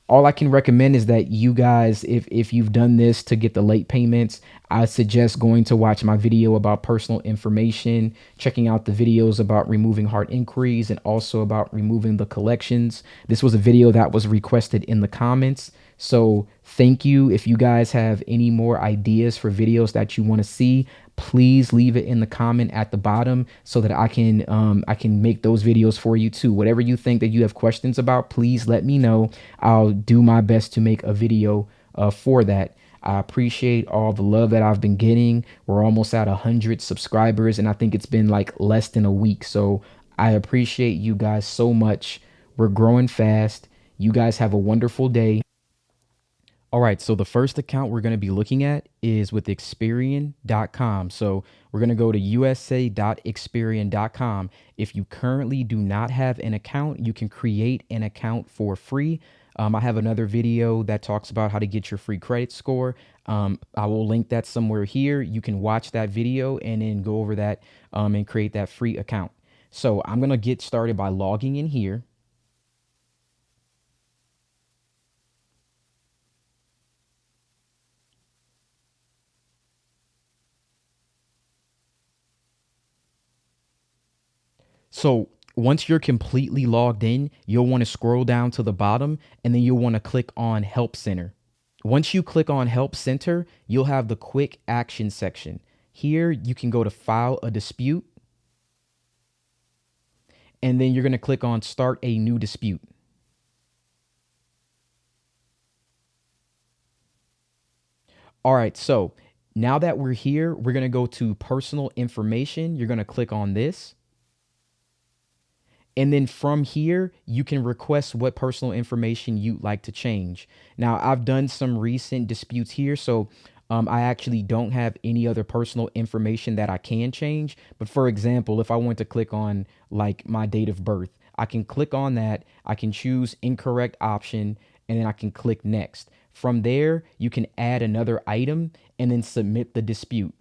[SPEAKER 1] all I can recommend is that you guys, if you've done this to get the late payments, I suggest going to watch my video about personal information, checking out the videos about removing hard inquiries, and also about removing the collections. This was a video that was requested in the comments. So thank you. If you guys have any more ideas for videos that you want to see, please leave it in the comment at the bottom so that I can make those videos for you too. Whatever you think that you have questions about, please let me know. I'll do my best to make a video for that. I appreciate all the love that I've been getting. We're almost at 100 subscribers, and I think it's been like less than a week. So I appreciate you guys so much. We're growing fast. You guys have a wonderful day. All right, so the first account we're going to be looking at is with Experian.com. So we're going to go to usa.experian.com. If you currently do not have an account, you can create an account for free. I have another video that talks about how to get your free credit score. I will link that somewhere here. You can watch that video and then go over that and create that free account. So I'm going to get started by logging in here. So once you're completely logged in, you'll want to scroll down to the bottom and then you'll want to click on Help Center. Once you click on Help Center, you'll have the quick action section. Here you can go to File a Dispute, and then you're going to click on Start a New Dispute. All right, so now that we're here, we're going to go to Personal Information. You're going to click on this. And then from here, you can request what personal information you'd like to change. Now, I've done some recent disputes here, so I actually don't have any other personal information that I can change. But for example, if I want to click on like my date of birth, I can click on that. I can choose incorrect option, and then I can click next. From there, you can add another item and then submit the dispute.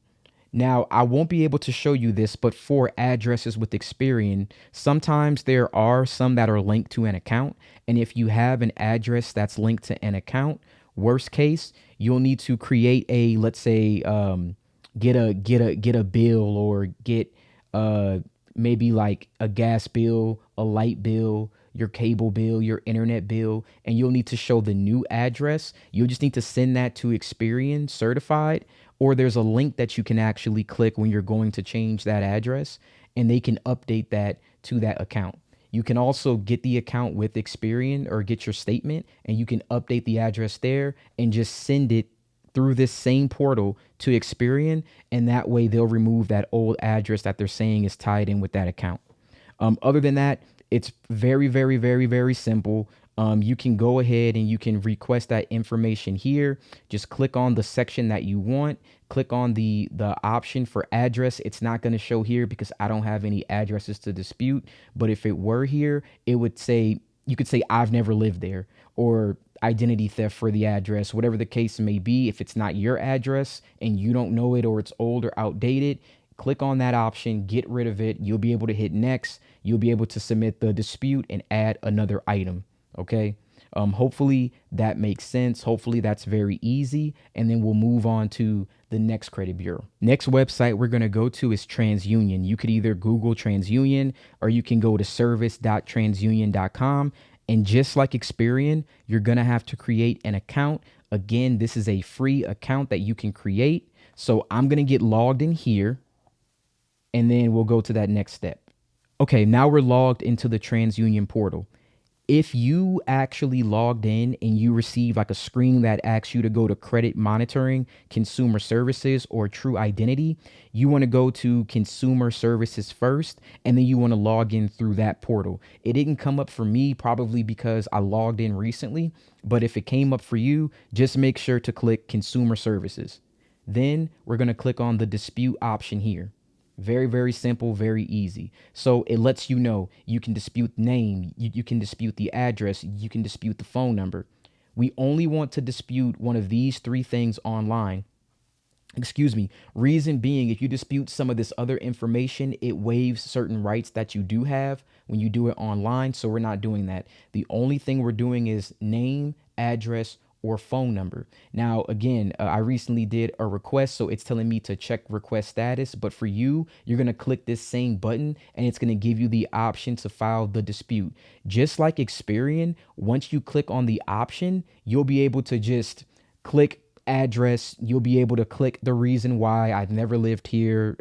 [SPEAKER 1] Now, I won't be able to show you this, but for addresses with Experian, sometimes there are some that are linked to an account. And if you have an address that's linked to an account, worst case, you'll need to create a, let's say, get a bill, or get maybe like a gas bill, a light bill, your cable bill, your internet bill, and you'll need to show the new address. You'll just need to send that to Experian certified, or there's a link that you can actually click when you're going to change that address, and they can update that to that account. You can also get the account with Experian or get your statement, and you can update the address there and just send it through this same portal to Experian, and that way they'll remove that old address that they're saying is tied in with that account. Other than that, it's very, very, very, very simple. You can go ahead and you can request that information here. Just click on the section that you want. Click on the option for address. It's not going to show here because I don't have any addresses to dispute. But if it were here, it would say, you could say, I've never lived there, or identity theft for the address, whatever the case may be. If it's not your address and you don't know it, or it's old or outdated, click on that option, get rid of it. You'll be able to hit next. You'll be able to submit the dispute and add another item. Okay. Hopefully that makes sense. Hopefully that's very easy. And then we'll move on to the next credit bureau. Next website we're going to go to is TransUnion. You could either Google TransUnion or you can go to service.transunion.com. And just like Experian, you're going to have to create an account. Again, this is a free account that you can create. So I'm going to get logged in here and then we'll go to that next step. Okay, now we're logged into the TransUnion portal. If you actually logged in and you receive like a screen that asks you to go to credit monitoring, consumer services, or true identity, you want to go to consumer services first, and then you want to log in through that portal. It didn't come up for me probably because I logged in recently, but if it came up for you, just make sure to click consumer services. Then we're going to click on the dispute option here. Very, very simple, very easy. So it lets you know you can dispute name, you can dispute the address, you can dispute the phone number. We only want to dispute one of these three things online. Excuse me. Reason being, if you dispute some of this other information, it waives certain rights that you do have when you do it online. So we're not doing that. The only thing we're doing is name, address, or phone number. Now, again, I recently did a request, so it's telling me to check request status. But for you, you're going to click this same button and it's going to give you the option to file the dispute. Just like Experian, once you click on the option, you'll be able to just click address. You'll be able to click the reason why I've never lived here,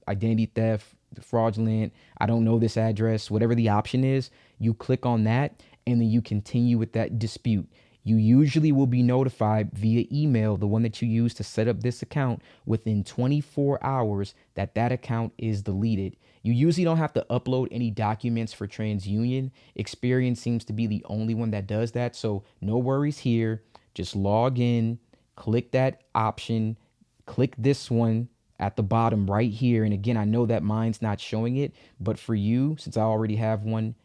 [SPEAKER 1] identity theft, fraudulent, I don't know this address, whatever the option is. You click on that and then you continue with that dispute. You usually will be notified via email, the one that you use to set up this account, within 24 hours that that account is deleted. You usually don't have to upload any documents for TransUnion. Experian seems to be the only one that does that. So no worries here. Just log in, click that option, click this one at the bottom right here. And again, I know that mine's not showing it, but for you, since I already have one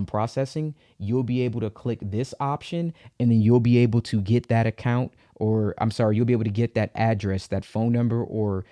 [SPEAKER 1] processing, you'll be able to click this option and then you'll be able to get that account, or I'm sorry, you'll be able to get that address, that phone number, or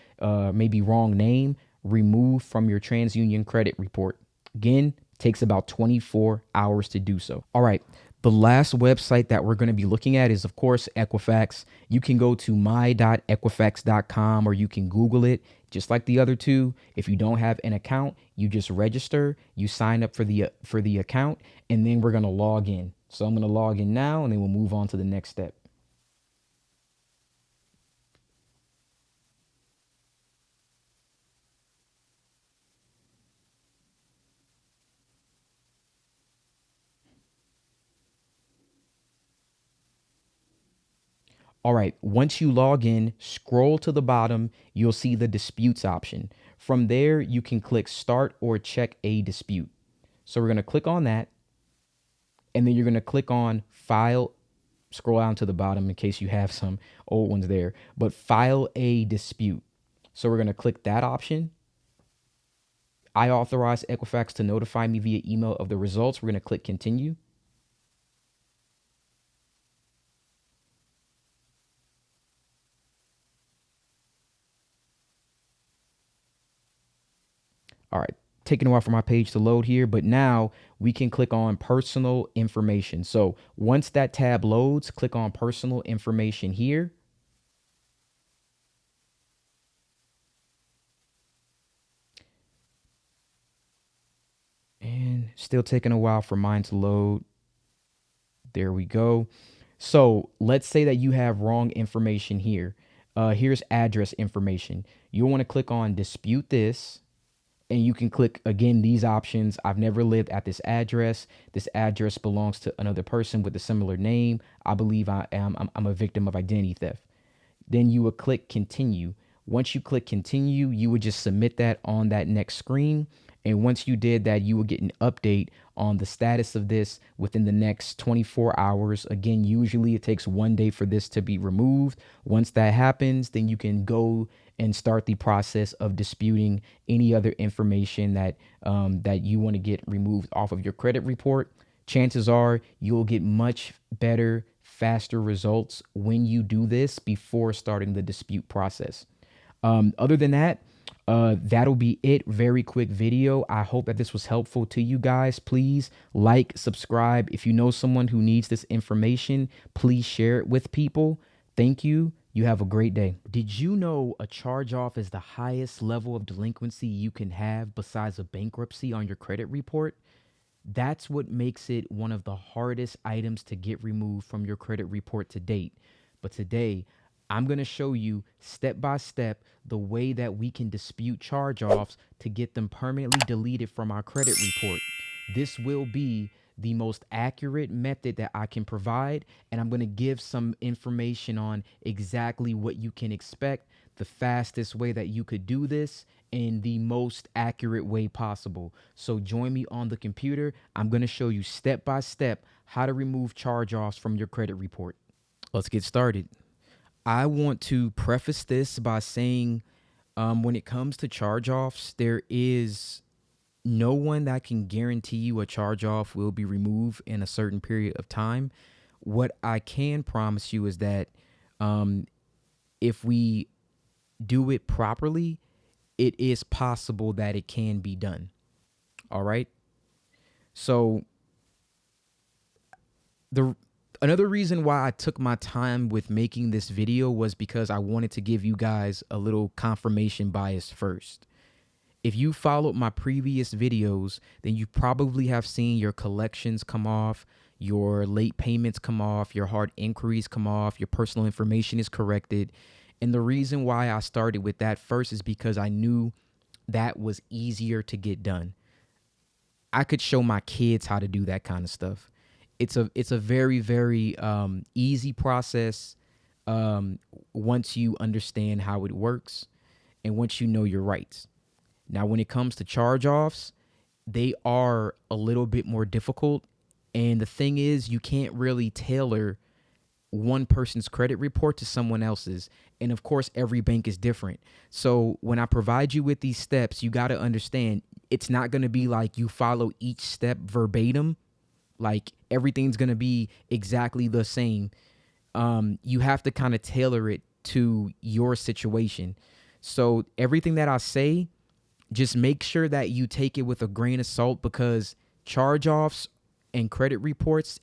[SPEAKER 1] maybe wrong name removed from your TransUnion credit report. Again, takes about 24 hours to do so. All right. The last website that we're going to be looking at is, of course, Equifax. You can go to my.equifax.com or you can Google it. Just like the other two, if you don't have an account, you just register, you sign up for the account, and then we're going to log in. So I'm going to log in now, and then we'll move on to the next step. All right, once you log in, scroll to the bottom, you'll see the disputes option. From there, you can click start or check a dispute. So we're going to click on that, and then you're going to click on file. Scroll down to the bottom in case you have some old ones there, but file a dispute. So we're going to click that option. I authorize Equifax to notify me via email of the results. We're going to click continue. All right, taking a while for my page to load here, but now we can click on personal information. So once that tab loads, click on personal information here. And still taking a while for mine to load. There we go. So let's say that you have wrong information here. Here's address information. You'll want to click on dispute this. And you can click, again, these options. I've never lived at this address. This address belongs to another person with a similar name. I believe I'm a victim of identity theft. Then you would click continue. Once you click continue, you would just submit that on that next screen. And once you did that, you will get an update on the status of this within the next 24 hours. Again, usually it takes 1 day for this to be removed. Once that happens, then you can go and start the process of disputing any other information that that you want to get removed off of your credit report. Chances are you'll get much better, faster results when you do this before starting the dispute process. Other than that, That'll be it. Very quick video. I hope that this was helpful to you guys. Please like, subscribe. If you know someone who needs this information, please share it with people. Thank you. You have a great day. Did you know a charge off is the highest level of delinquency you can have besides a bankruptcy on your credit report? That's what makes it one of the hardest items to get removed from your credit report to date. But today, I'm going to show you step by step the way that we can dispute charge offs to get them permanently deleted from our credit report. This will be the most accurate method that I can provide, and I'm going to give some information on exactly what you can expect, the fastest way that you could do this, in the most accurate way possible. So join me on the computer. I'm going to show you step by step how to remove charge offs from your credit report. Let's get started. I want to preface this by saying when it comes to charge offs, there is no one that can guarantee you a charge off will be removed in a certain period of time. What I can promise you is that if we do it properly, it is possible that it can be done. All right. So the another reason why I took my time with making this video was because I wanted to give you guys a little confirmation bias first. If you followed my previous videos, then you probably have seen your collections come off, your late payments come off, your hard inquiries come off, your personal information is corrected. And the reason why I started with that first is because I knew that was easier to get done. I could show my kids how to do that kind of stuff. It's a very, very easy process once you understand how it works and once you know your rights. Now, when it comes to charge offs, they are a little bit more difficult. And the thing is, you can't really tailor one person's credit report to someone else's. And of course, every bank is different. So when I provide you with these steps, you got to understand it's not going to be like you follow each step verbatim. Like everything's going to be exactly the same. You have to kind of tailor it to your situation. So everything that I say, just make sure that you take it with a grain of salt because charge offs and credit reports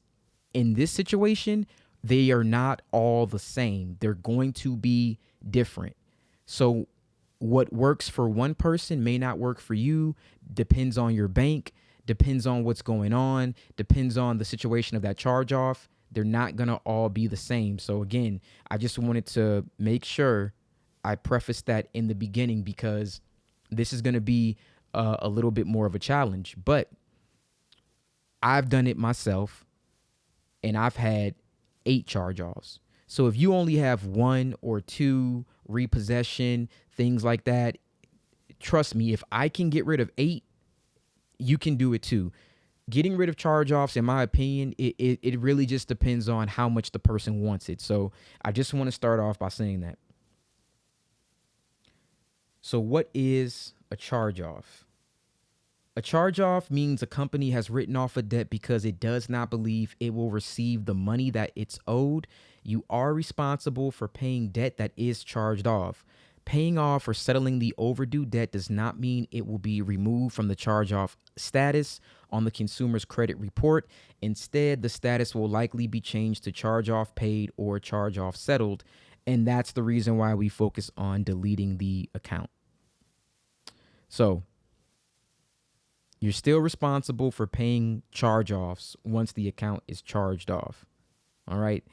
[SPEAKER 1] in this situation, they are not all the same. They're going to be different. So what works for one person may not work for you, depends on your bank, depends on what's going on, depends on the situation of that charge off. They're not going to all be the same. So again, I just wanted to make sure I preface that in the beginning because this is going to be a little bit more of a challenge. But I've done it myself and I've had 8 charge offs. So if you only have 1 or 2 repossession, things like that, trust me, if I can get rid of 8, you can do it too. Getting rid of charge offs, in my opinion, it really just depends on how much the person wants it. So I just want to start off by saying that. So what is a charge off? A charge off means a company has written off a debt because it does not believe it will receive the money that it's owed. You are responsible for paying debt that is charged off. Paying off or settling the overdue debt does not mean it will be removed from the charge off status on the consumer's credit report. Instead, the status will likely be changed to charge off paid or charge off settled. And that's the reason why we focus on deleting the account. So, you're still responsible for paying charge offs once the account is charged off. All right.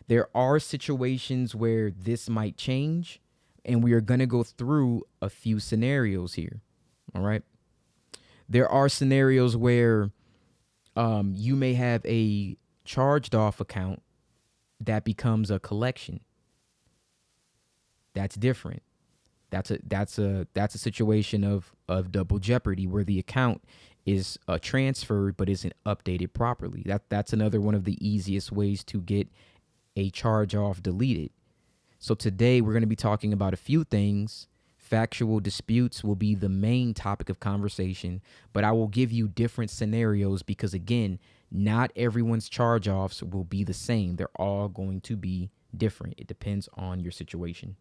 [SPEAKER 1] There are situations where this might change, and we are going to go through a few scenarios here. All right. There are scenarios where you may have a charged off account that becomes a collection. That's different. That's a situation of double jeopardy where the account is transferred but isn't updated properly. That's another one of the easiest ways to get a charge off deleted. So today we're going to be talking about a few things. Factual disputes will be the main topic of conversation, but I will give you different scenarios because again, not everyone's charge offs will be the same. They're all going to be different. It depends on your situation.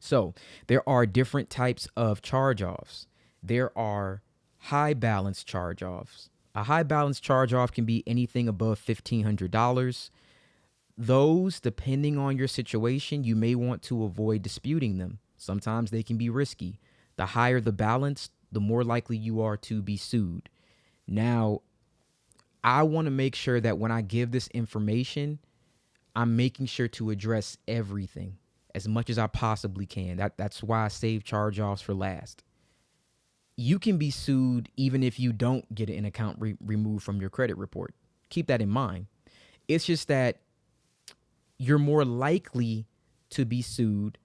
[SPEAKER 1] So there are different types of charge offs. There are high balance charge offs. A high balance charge off can be anything above $1,500. Those, depending on your situation, you may want to avoid disputing them. Sometimes they can be risky. The higher the balance, the more likely you are to be sued. Now, I want to make sure that when I give this information, I'm making sure to address everything as much as I possibly can. That's why I save charge offs for last. You can be sued even if you don't get an account removed from your credit report. Keep that in mind. It's just that you're more likely to be sued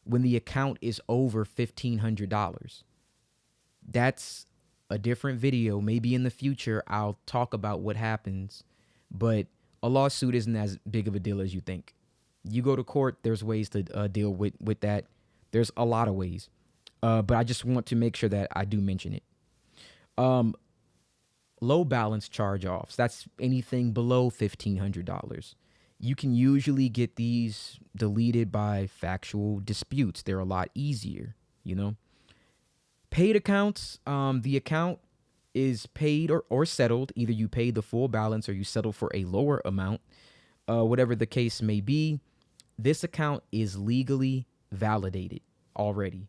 [SPEAKER 1] when the account is over $1,500. That's a different video. Maybe in the future, I'll talk about what happens, but a lawsuit isn't as big of a deal as you think. You go to court, there's ways to deal with that. There's a lot of ways, but I just want to make sure that I do mention it. Low balance charge offs, that's anything below $1,500. You can usually get these deleted by factual disputes. They're a lot easier, you know. Paid accounts, the account is paid or settled. Either you pay the full balance or you settle for a lower amount, whatever the case may be. This account is legally validated already.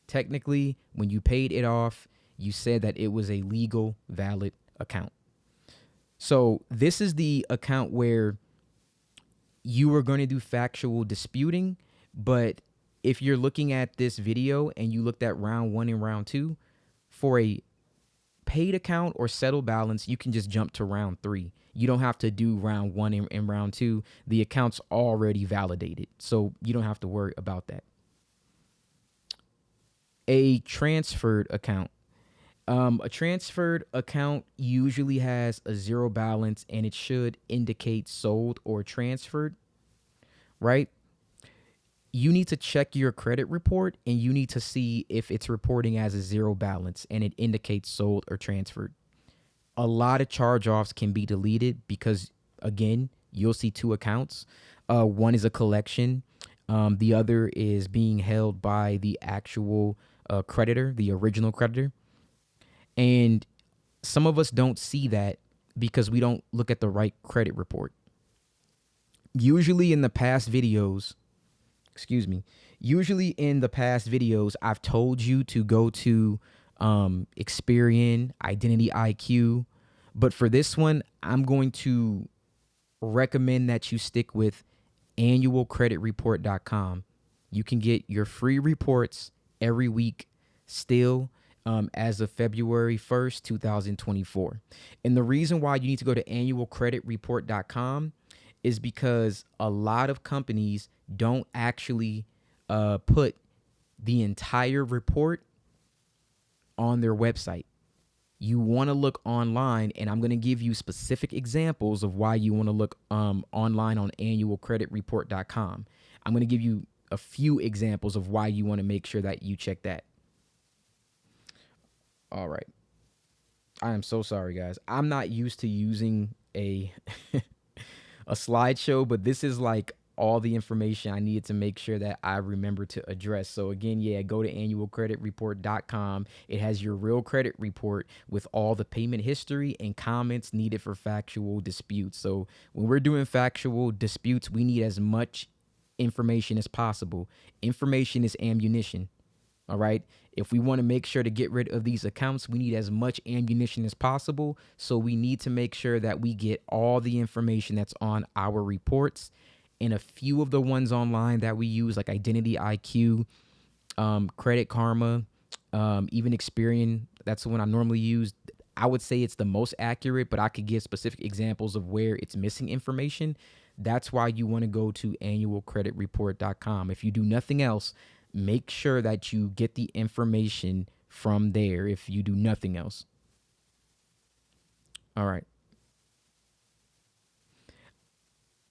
[SPEAKER 1] Technically, when you paid it off, you said that it was a legal, valid account. So this is the account where you are going to do factual disputing, but if you're looking at this video and you looked at round 1 and round 2, for a paid account or settled balance, you can just jump to round 3. You don't have to do round 1 and round 2. The account's already validated, so you don't have to worry about that. A transferred account. A transferred account usually has a zero balance and it should indicate sold or transferred, right? You need to check your credit report and you need to see if it's reporting as a zero balance and it indicates sold or transferred. A lot of charge offs can be deleted because, again, you'll see two accounts. One is a collection, the other is being held by the actual creditor, the original creditor. And some of us don't see that because we don't look at the right credit report. Usually in the past videos, I've told you to go to Experian, Identity IQ. But for this one, I'm going to recommend that you stick with annualcreditreport.com. You can get your free reports every week still as of February 1st, 2024. And the reason why you need to go to annualcreditreport.com is because a lot of companies don't actually put the entire report on their website. You want to look online, and I'm going to give you specific examples of why you want to look online on annualcreditreport.com. I'm going to give you a few examples of why you want to make sure that you check that. All right. I am so sorry, guys. I'm not used to using a a slideshow, but this is like all the information I needed to make sure that I remember to address. So again, go to annualcreditreport.com. It has your real credit report with all the payment history and comments needed for factual disputes. So when we're doing factual disputes, we need as much information as possible. Information is ammunition. All right. If we want to make sure to get rid of these accounts, we need as much ammunition as possible. So we need to make sure that we get all the information that's on our reports. And a few of the ones online that we use, like Identity IQ, Credit Karma, even Experian, that's the one I normally use. I would say it's the most accurate, but I could give specific examples of where it's missing information. That's why you want to go to annualcreditreport.com. If you do nothing else, make sure that you get the information from there if you do nothing else. All right.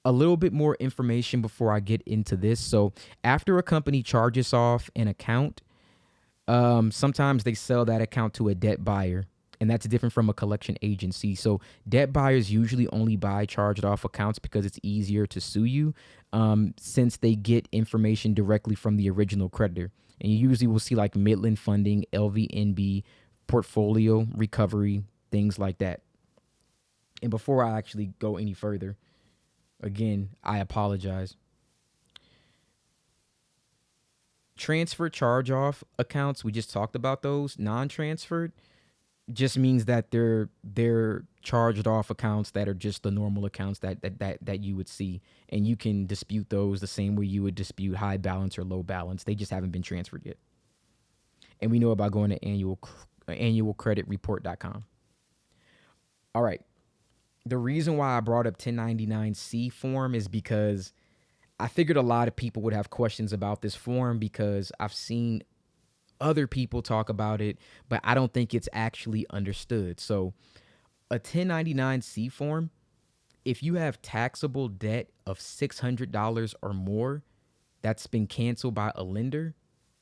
[SPEAKER 1] A little bit more information before I get into this. So after a company charges off an account, sometimes they sell that account to a debt buyer. and that's different from a collection agency. So debt buyers usually only buy charged off accounts because it's easier to sue you, since they get information directly from the original creditor. And you usually will see like Midland Funding, LVNB, portfolio recovery, things like that. And before I actually go any further, again, I apologize. Transfer charge off accounts, we just talked about those. Non-transferred just means that they're charged off accounts that are just the normal accounts that you would see, and you can dispute those the same way you would dispute high balance or low balance. They just haven't been transferred yet. And we know about going to annualcreditreport.com. All right. The reason why I brought up 1099-C form is because I figured a lot of people would have questions about this form, because I've seen other people talk about it, but I don't think it's actually understood. So a 1099-C form, if you have taxable debt of $600 or more that's been canceled by a lender,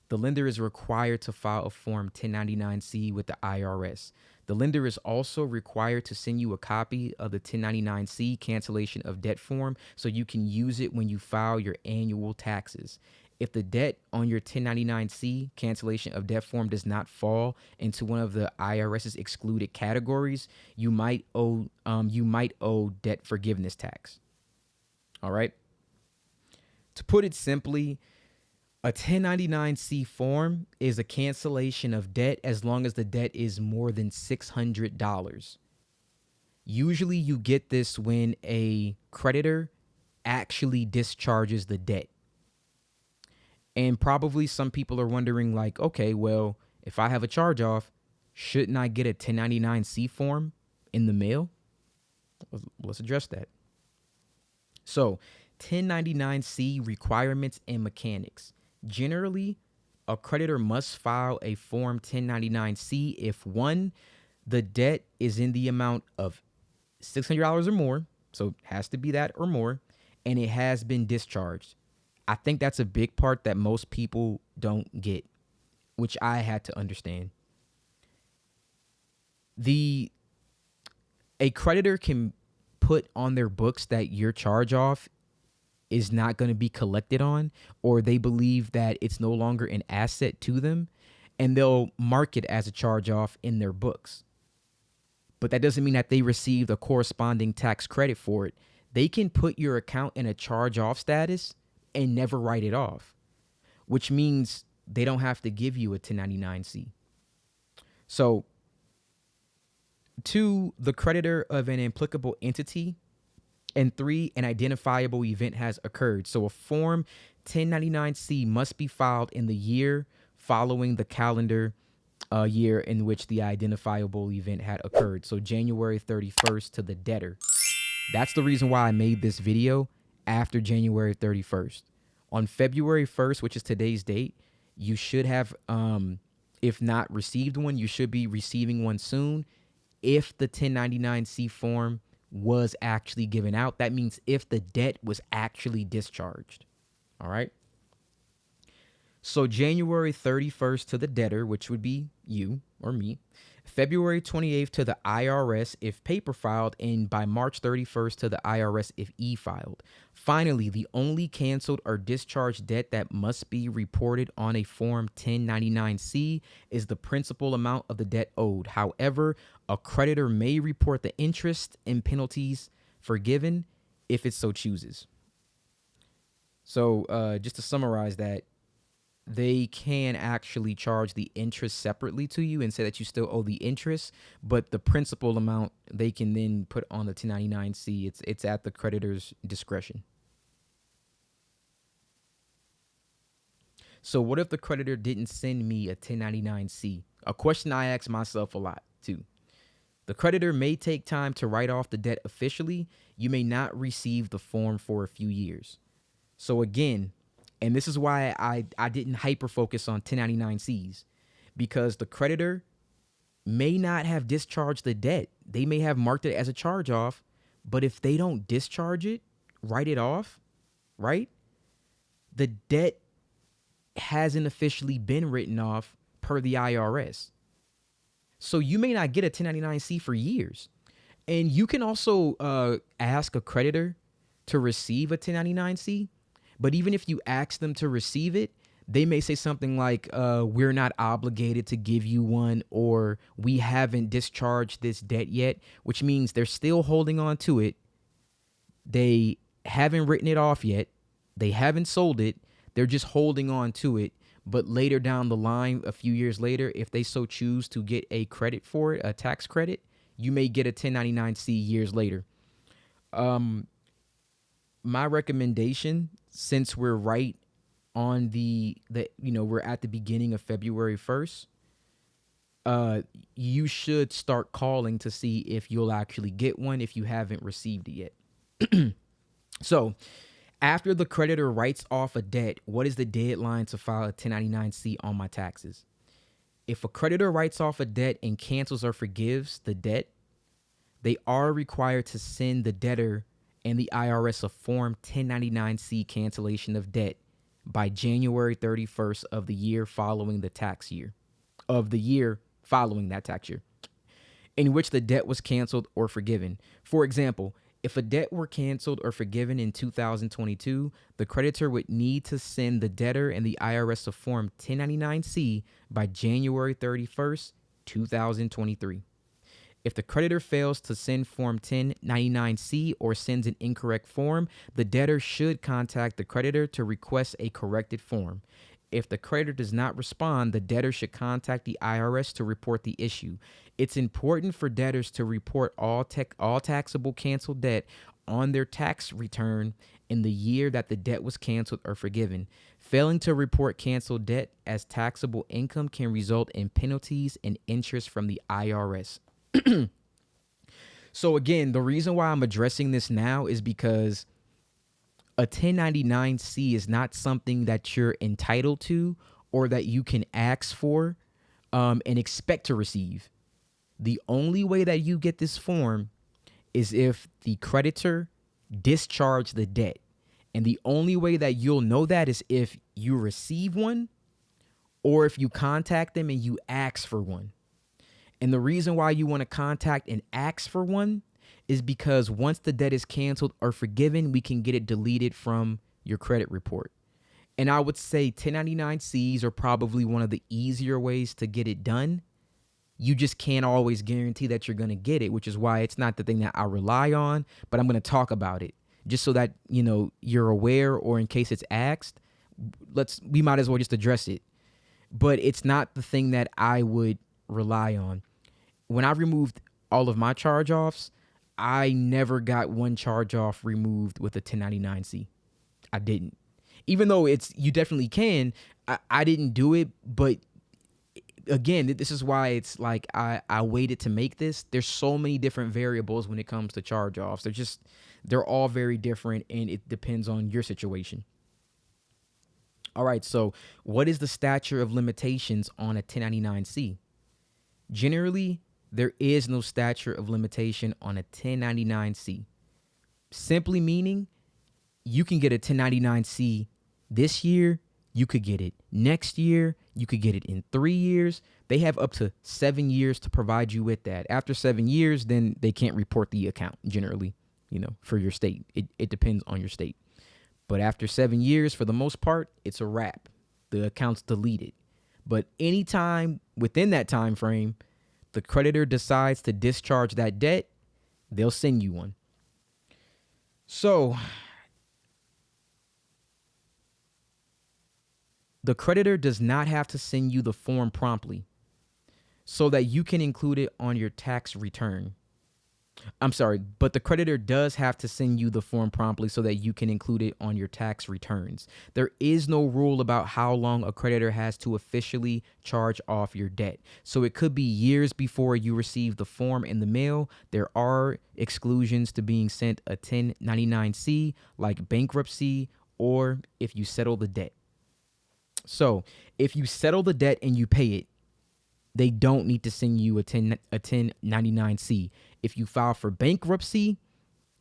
[SPEAKER 1] the lender is required to file a Form 1099-C with the IRS. The lender is also required to send you a copy of the 1099-C cancellation of debt form so you can use it when you file your annual taxes. If the debt on your 1099-C cancellation of debt form does not fall into one of the IRS's excluded categories, you might owe debt forgiveness tax. All right. To put it simply, a 1099-C form is a cancellation of debt as long as the debt is more than $600. Usually you get this when a creditor actually discharges the debt. And probably some people are wondering like, okay, well, if I have a charge off, shouldn't I get a 1099-C form in the mail? Let's address that. So 1099-C requirements and mechanics. Generally, a creditor must file a Form 1099-C if, one, the debt is in the amount of $600 or more, so it has to be that or more, and it has been discharged. I think that's a big part that most people don't get, which I had to understand. A creditor can put on their books that your charge off is not going to be collected on, or they believe that it's no longer an asset to them, and they'll mark it as a charge off in their books. But that doesn't mean that they received a corresponding tax credit for it. They can put your account in a charge off status and never write it off, which means they don't have to give you a 1099-C. So, two, the creditor of an applicable entity, and three, an identifiable event has occurred. So a Form 1099-C must be filed in the year following the calendar year in which the identifiable event had occurred. So January 31st to the debtor. That's the reason why I made this video after January 31st. On February 1st, which is today's date, you should have, if not received one, you should be receiving one soon. If the 1099-C form was actually given out, that means if the debt was actually discharged. All right. So January 31st to the debtor, which would be you or me. February 28th to the IRS if paper filed, and by March 31st to the IRS if e-filed. Finally, the only canceled or discharged debt that must be reported on a Form 1099-C is the principal amount of the debt owed. However, a creditor may report the interest and penalties forgiven if it so chooses. So just to summarize that, they can actually charge the interest separately to you and say that you still owe the interest, but the principal amount they can then put on the 1099-C. It's at the creditor's discretion. So what if the creditor didn't send me a 1099-C? A question I ask myself a lot too. The creditor may take time to write off the debt officially. You may not receive the form for a few years. So again, and this is why I didn't hyper focus on 1099-Cs, because the creditor may not have discharged the debt. They may have marked it as a charge off, but if they don't discharge it, write it off, right? The debt hasn't officially been written off per the IRS. So you may not get a 1099-C for years. And you can also ask a creditor to receive a 1099-C. But even if you ask them to receive it, they may say something like, we're not obligated to give you one, or we haven't discharged this debt yet, which means they're still holding on to it. They haven't written it off yet. They haven't sold it. They're just holding on to it. But later down the line, a few years later, if they so choose to get a credit for it, a tax credit, you may get a 1099-C years later. My recommendation, since we're right on we're at the beginning of February 1st, you should start calling to see if you'll actually get one if you haven't received it yet. So after the creditor writes off a debt, what is the deadline to file a 1099-C on my taxes? If a creditor writes off a debt and cancels or forgives the debt, they are required to send the debtor and the IRS a Form 1099-C cancellation of debt by January 31st of the year following the tax year, of the year following that tax year, in which the debt was canceled or forgiven. For example, if a debt were canceled or forgiven in 2022, the creditor would need to send the debtor and the IRS a Form 1099-C by January 31st, 2023. If the creditor fails to send Form 1099-C or sends an incorrect form, the debtor should contact the creditor to request a corrected form. If the creditor does not respond, the debtor should contact the IRS to report the issue. It's important for debtors to report all taxable canceled debt on their tax return in the year that the debt was canceled or forgiven. Failing to report canceled debt as taxable income can result in penalties and interest from the IRS. So again, the reason why I'm addressing this now is because a 1099-C is not something that you're entitled to or that you can ask for and expect to receive. The only way that you get this form is if the creditor discharged the debt. And the only way that you'll know that is if you receive one or if you contact them and you ask for one. And the reason why you want to contact and ask for one is because once the debt is canceled or forgiven, we can get it deleted from your credit report. And I would say 1099-Cs are probably one of the easier ways to get it done. You just can't always guarantee that you're going to get it, which is why it's not the thing that I rely on, but I'm going to talk about it just so that, you're aware, or in case it's asked, we might as well just address it. But it's not the thing that I would rely on. When I removed all of my charge-offs, I never got one charge-off removed with a 1099-C. I didn't. Even though you definitely can, I didn't do it. But again, this is why it's like I waited to make this. There's so many different variables when it comes to charge-offs. They're all very different, and it depends on your situation. All right, so what is the statute of limitations on a 1099-C? Generally, there is no statute of limitation on a 1099-C. Simply meaning you can get a 1099-C this year, you could get it next year, you could get it in 3 years. They have up to 7 years to provide you with that. After 7 years, then they can't report the account generally, for your state. It depends on your state. But after 7 years, for the most part, it's a wrap. The account's deleted. But anytime within that time frame, the creditor decides to discharge that debt, they'll send you one. So the creditor does not have to send you the form promptly so that you can include it on your tax return. I'm sorry, but the creditor does have to send you the form promptly so that you can include it on your tax returns. There is no rule about how long a creditor has to officially charge off your debt. So it could be years before you receive the form in the mail. There are exclusions to being sent a 1099-C, like bankruptcy, or if you settle the debt. So if you settle the debt and you pay it, they don't need to send you a 1099-C. If you file for bankruptcy,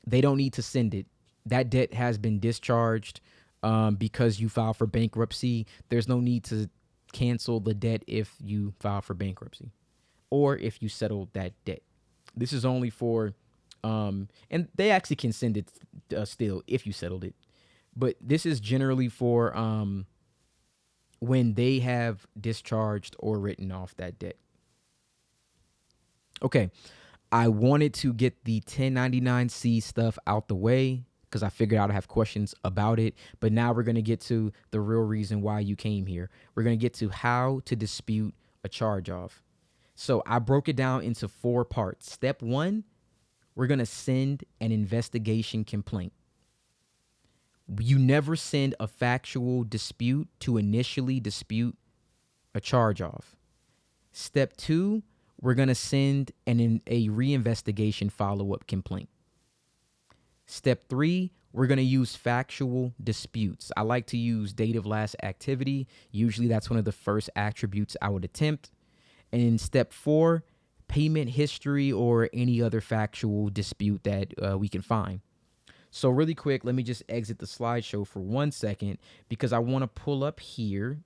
[SPEAKER 1] they don't need to send it. That debt has been discharged because you file for bankruptcy. There's no need to cancel the debt if you file for bankruptcy. or if you settled that debt. This is only for, and they actually can send it still if you settled it, but this is generally for when they have discharged or written off that debt. Okay, I wanted to get the 1099-C stuff out the way because I figured I'd have questions about it. But now we're going to get to the real reason why you came here. We're going to get to how to dispute a charge off. So I broke it down into 4 parts. Step 1, we're going to send an investigation complaint. You never send a factual dispute to initially dispute a charge off. Step 2, we're going to send a reinvestigation follow-up complaint. Step 3, we're going to use factual disputes. I like to use date of last activity. Usually that's one of the first attributes I would attempt. And in step 4, payment history or any other factual dispute that we can find. So really quick, let me just exit the slideshow for 1 second because I want to pull up here.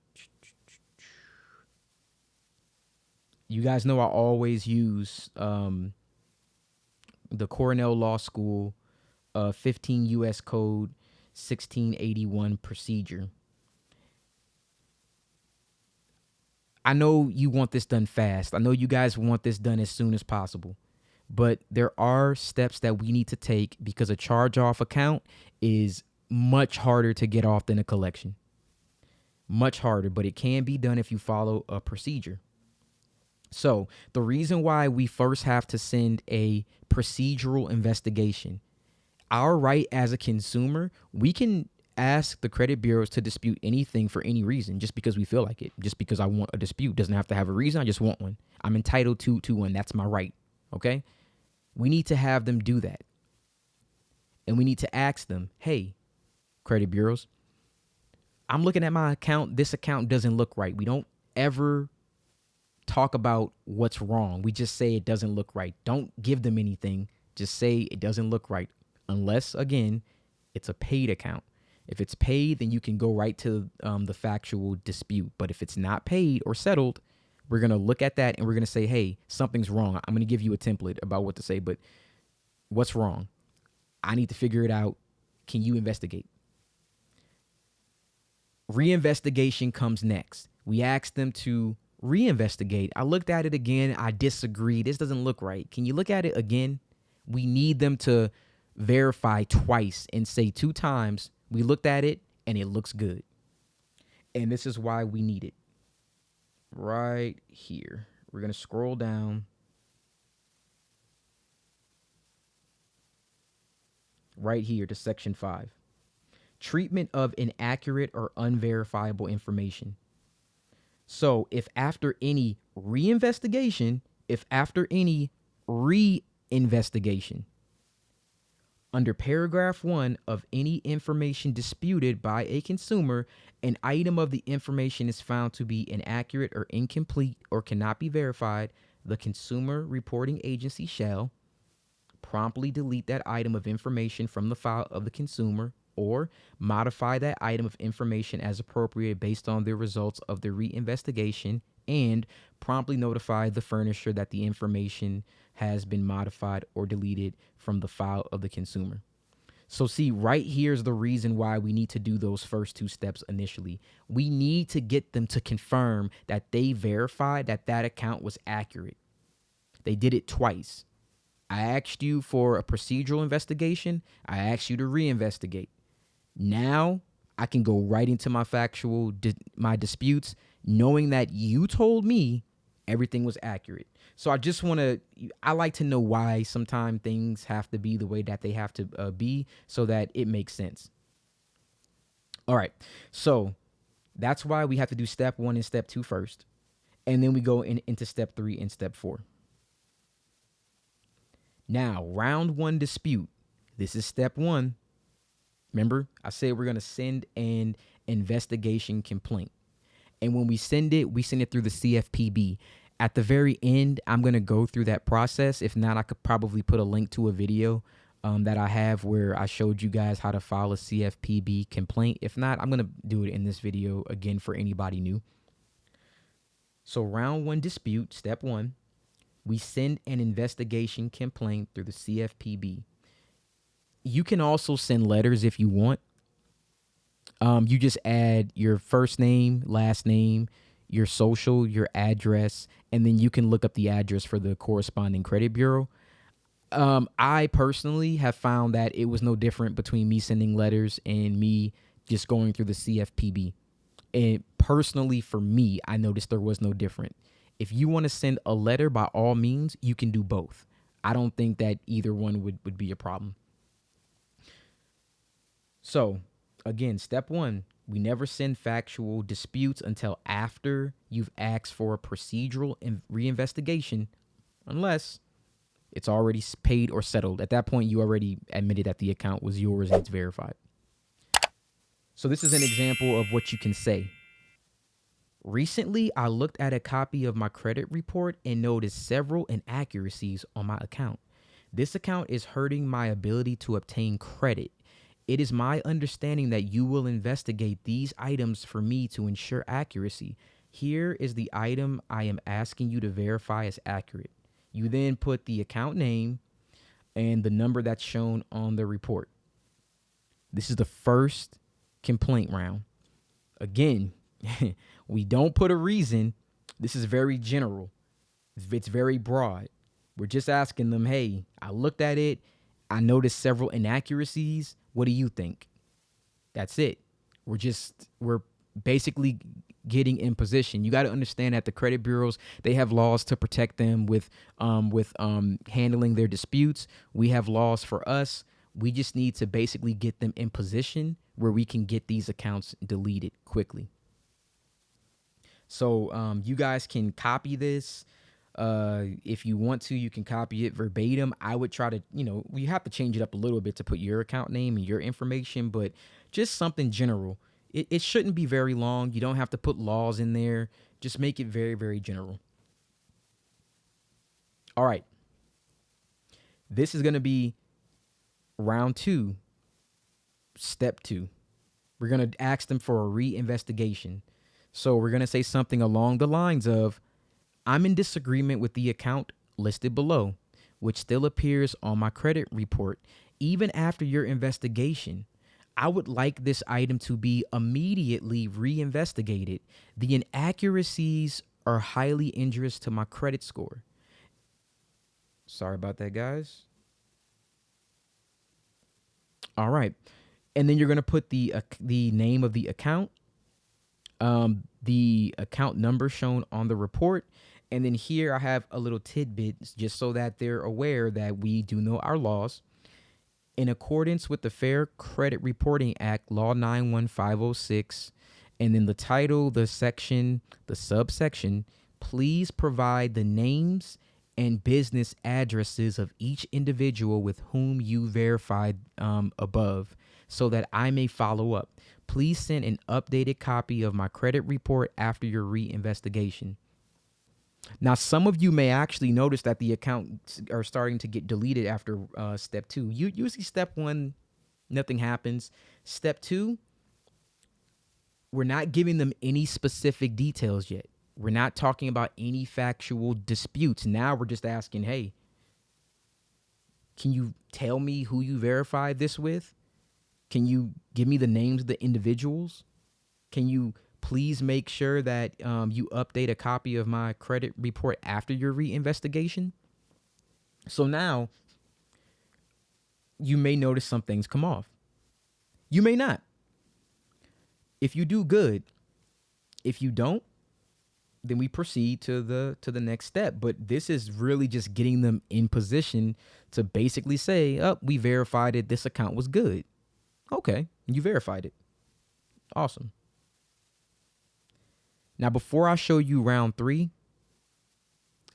[SPEAKER 1] You guys know I always use the Cornell Law School 15 U.S. Code 1681 procedure. I know you want this done fast. I know you guys want this done as soon as possible. But there are steps that we need to take because a charge-off account is much harder to get off than a collection. Much harder, but it can be done if you follow a procedure. So the reason why we first have to send a procedural investigation, our right as a consumer, we can ask the credit bureaus to dispute anything for any reason, just because we feel like it. Just because I want a dispute doesn't have to have a reason. I just want one. I'm entitled to one. That's my right. Okay. We need to have them do that. And we need to ask them, hey, credit bureaus, I'm looking at my account. This account doesn't look right. We don't ever talk about what's wrong. We just say it doesn't look right. Don't give them anything. Just say it doesn't look right. Unless, again, it's a paid account. If it's paid, then you can go right to the factual dispute. But if it's not paid or settled, we're going to look at that and we're going to say, hey, something's wrong. I'm going to give you a template about what to say, but what's wrong? I need to figure it out. Can you investigate? Reinvestigation comes next. We ask them to reinvestigate. I looked at it again. I disagree. This doesn't look right. Can you look at it again? We need them to verify twice and say 2 times, we looked at it and it looks good. And this is why we need it. Right here. We're going to scroll down. Right here to section 5. Treatment of inaccurate or unverifiable information. So if after any reinvestigation, under paragraph 1 of any information disputed by a consumer, an item of the information is found to be inaccurate or incomplete or cannot be verified, the consumer reporting agency shall promptly delete that item of information from the file of the consumer or modify that item of information as appropriate based on the results of the reinvestigation and promptly notify the furnisher that the information has been modified or deleted from the file of the consumer. So see, right here's the reason why we need to do those first 2 steps initially. We need to get them to confirm that they verified that that account was accurate. They did it twice. I asked you for a procedural investigation. I asked you to reinvestigate. Now I can go right into my my disputes, knowing that you told me everything was accurate. So I like to know why sometimes things have to be the way that they have to be so that it makes sense. All right. So that's why we have to do step 1 and step 2 first. And then we go into step 3 and step 4. Now, round 1 dispute. This is step 1. Remember, I said we're going to send an investigation complaint. And when we send it through the CFPB. At the very end, I'm going to go through that process. If not, I could probably put a link to a video that I have where I showed you guys how to file a CFPB complaint. If not, I'm going to do it in this video again for anybody new. So round 1 dispute, step 1. We send an investigation complaint through the CFPB. You can also send letters if you want. You just add your first name, last name, your social, your address, and then you can look up the address for the corresponding credit bureau. I personally have found that it was no different between me sending letters and me just going through the CFPB. And personally, for me, I noticed there was no different. If you want to send a letter, by all means, you can do both. I don't think that either one would be a problem. So, again, step one, we never send factual disputes until after you've asked for a procedural reinvestigation, unless it's already paid or settled. At that point, you already admitted that the account was yours and it's verified. So this is an example of what you can say. Recently, I looked at a copy of my credit report and noticed several inaccuracies on my account. This account is hurting my ability to obtain credit. It is my understanding that you will investigate these items for me to ensure accuracy. Here is the item I am asking you to verify as accurate. You then put the account name and the number that's shown on the report. This is the first complaint round. Again, we don't put a reason. This is very general. It's very broad. We're just asking them, hey, I looked at it. I noticed several inaccuracies. What do you think? That's it. We're basically getting in position. You got to understand that the credit bureaus, they have laws to protect them with handling their disputes. We have laws for us. We just need to basically get them in position where we can get these accounts deleted quickly. So you guys can copy this. If you want to, you can copy it verbatim. I would try to, we have to change it up a little bit to put your account name and your information, but just something general. It shouldn't be very long. You don't have to put laws in there. Just make it very, very general. All right. This is going to be round 2, step 2. We're going to ask them for a reinvestigation. So we're going to say something along the lines of, I'm in disagreement with the account listed below, which still appears on my credit report, even after your investigation. I would like this item to be immediately reinvestigated. The inaccuracies are highly injurious to my credit score. Sorry about that, guys. All right. And then you're going to put the name of the account, the account number shown on the report. And then here I have a little tidbit just so that they're aware that we do know our laws. In accordance with the Fair Credit Reporting Act, Law 91506, and then the title, the section, the subsection, please provide the names and business addresses of each individual with whom you verified above so that I may follow up. Please send an updated copy of my credit report after your reinvestigation. Now, some of you may actually notice that the accounts are starting to get deleted after step 2. Usually step 1, nothing happens. Step 2, we're not giving them any specific details yet. We're not talking about any factual disputes. Now we're just asking, hey, can you tell me who you verified this with? Can you give me the names of the individuals? Can you please make sure that you update a copy of my credit report after your reinvestigation? So now you may notice some things come off. You may not. If you do, good. If you don't, then we proceed to the next step. But this is really just getting them in position to basically say, oh, we verified it. This account was good. Okay, you verified it. Awesome. Now, before I show you round 3,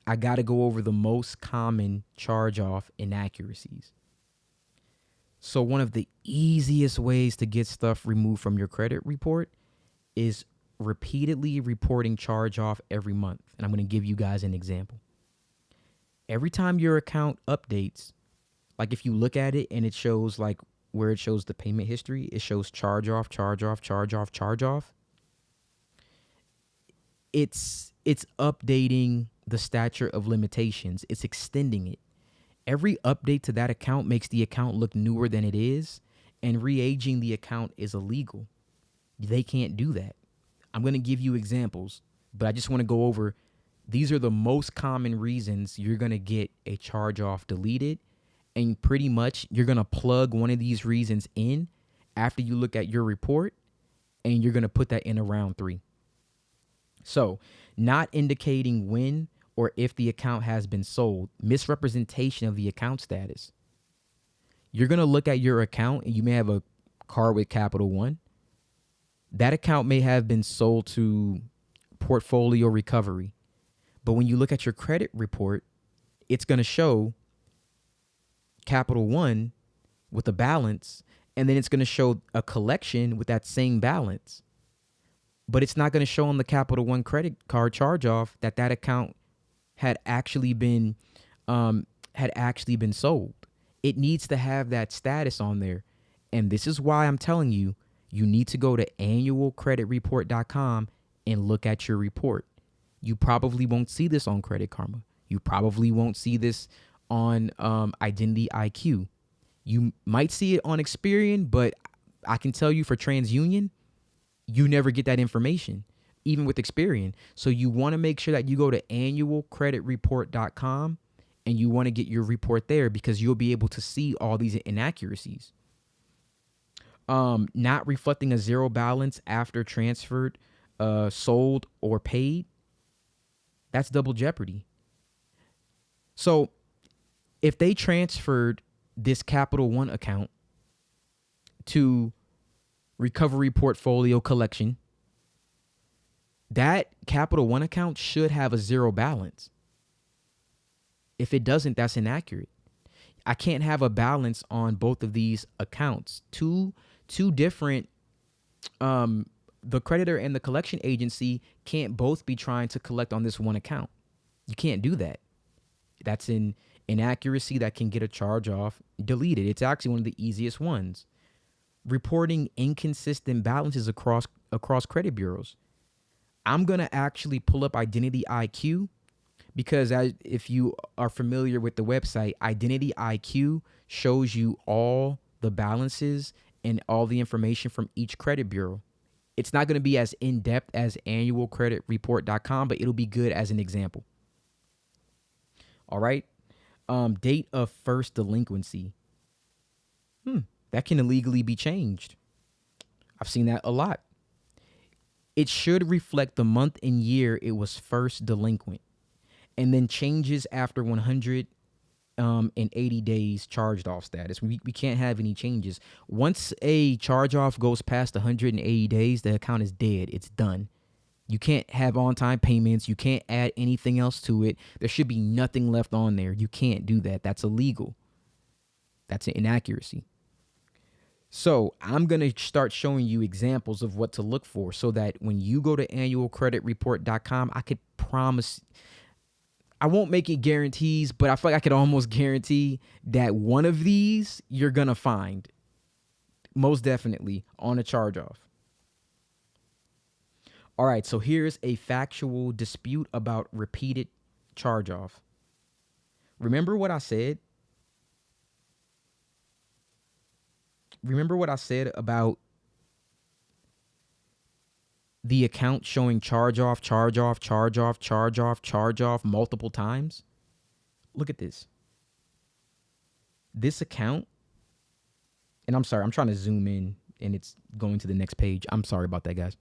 [SPEAKER 1] I got to go over the most common charge-off inaccuracies. So one of the easiest ways to get stuff removed from your credit report is repeatedly reporting charge-off every month. And I'm going to give you guys an example. Every time your account updates, like if you look at it and it shows like where it shows the payment history, it shows charge-off, charge-off, charge-off, charge-off. It's updating the statute of limitations. It's extending it. Every update to that account makes the account look newer than it is, and re-aging the account is illegal. They can't do that. I'm going to give you examples, but I just want to go over these are the most common reasons you're going to get a charge off deleted. And pretty much you're going to plug one of these reasons in after you look at your report, and you're going to put that in around 3. So, not indicating when or if the account has been sold, misrepresentation of the account status. You're going to look at your account and you may have a card with Capital One. That account may have been sold to Portfolio Recovery. But when you look at your credit report, it's going to show Capital One with a balance, and then it's going to show a collection with that same balance. But it's not going to show on the Capital One credit card charge off that account had actually been sold. It needs to have that status on there. And this is why I'm telling you, you need to go to annualcreditreport.com and look at your report. You probably won't see this on Credit Karma. You probably won't see this on Identity IQ. You might see it on Experian, but I can tell you for TransUnion, you never get that information, even with Experian. So you want to make sure that you go to annualcreditreport.com and you want to get your report there, because you'll be able to see all these inaccuracies. Not reflecting a zero balance after transferred, sold, or paid. That's double jeopardy. So if they transferred this Capital One account to Recovery Portfolio Collection, that Capital One account should have a zero balance. If it doesn't, that's inaccurate. I can't have a balance on both of these accounts. Two different, the creditor and the collection agency can't both be trying to collect on this one account. You can't do that. That's an inaccuracy that can get a charge off deleted. It's actually one of the easiest ones. Reporting inconsistent balances across credit bureaus. I'm going to actually pull up Identity IQ, because if you are familiar with the website, Identity IQ shows you all the balances and all the information from each credit bureau. It's not going to be as in-depth as annualcreditreport.com, but it'll be good as an example. All right. Date of first delinquency. That can illegally be changed. I've seen that a lot. It should reflect the month and year it was first delinquent, and then changes after 180 days charged off status. We can't have any changes. Once a charge off goes past 180 days, the account is dead. It's done. You can't have on-time payments. You can't add anything else to it. There should be nothing left on there. You can't do that. That's illegal. That's an inaccuracy. So I'm going to start showing you examples of what to look for, so that when you go to annualcreditreport.com, I could promise, I won't make it guarantees, but I feel like I could almost guarantee that one of these you're going to find most definitely on a charge off. All right, so here's a factual dispute about repeated charge off. Remember what I said? Remember what I said about the account showing charge off multiple times? Look at this. This account, and I'm sorry, I'm trying to zoom in and it's going to the next page. I'm sorry about that, guys.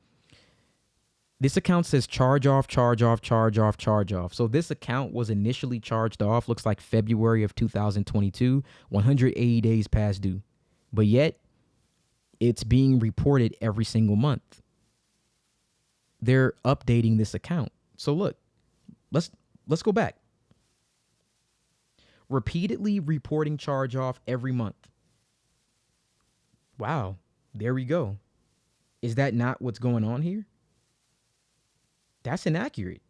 [SPEAKER 1] This account says charge off. So this account was initially charged off, looks like February of 2022, 180 days past due. But yet, it's being reported every single month. They're updating this account. So look, let's go back. Repeatedly reporting charge off every month. Wow, there we go. Is that not what's going on here? That's inaccurate.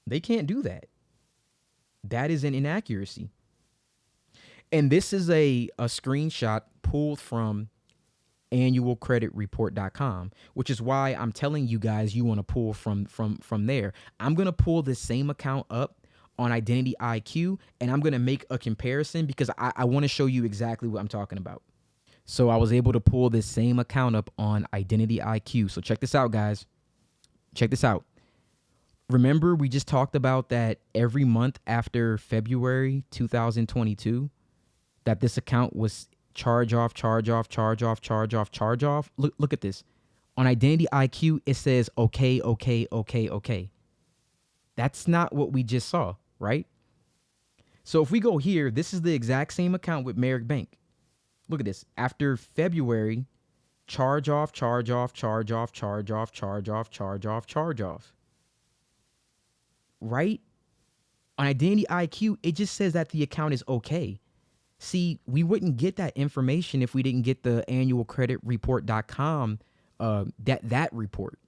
[SPEAKER 1] They can't do that. That is an inaccuracy. And this is a screenshot pulled from annualcreditreport.com, which is why I'm telling you guys you want to pull from there. I'm going to pull this same account up on Identity IQ, and I'm going to make a comparison because I want to show you exactly what I'm talking about. So I was able to pull this same account up on Identity IQ. So check this out, guys. Check this out. Remember, we just talked about that every month after February 2022, that this account was charge off, charge off, charge off, charge off, charge off. Look at this. On Identity IQ, it says okay, okay, okay, okay. That's not what we just saw, right? So if we go here, this is the exact same account with Merrick Bank. Look at this. After February, charge off, charge off, charge off, charge off, charge off, charge off, charge off. Right? On Identity IQ, it just says that the account is okay. See, we wouldn't get that information if we didn't get the annualcreditreport.com that report.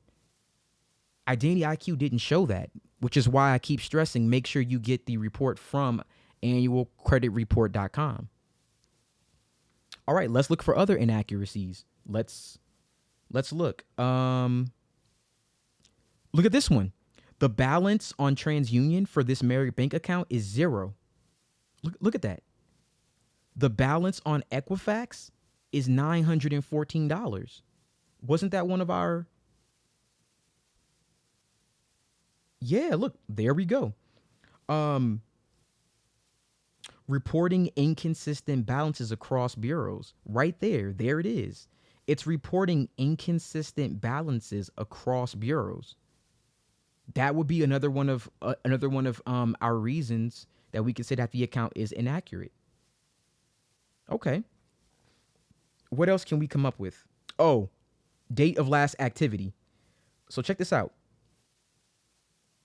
[SPEAKER 1] Identity IQ didn't show that, which is why I keep stressing make sure you get the report from annualcreditreport.com. All right, let's look for other inaccuracies. Let's look. Look at this one. The balance on TransUnion for this Merrick Bank account is 0. Look at that. The balance on Equifax is $914. Wasn't that one of our? Yeah, look, there we go. Reporting inconsistent balances across bureaus. Right there. There it is. It's reporting inconsistent balances across bureaus. That would be another one of our reasons that we can say that the account is inaccurate. Okay. What else can we come up with? Oh, date of last activity. So check this out.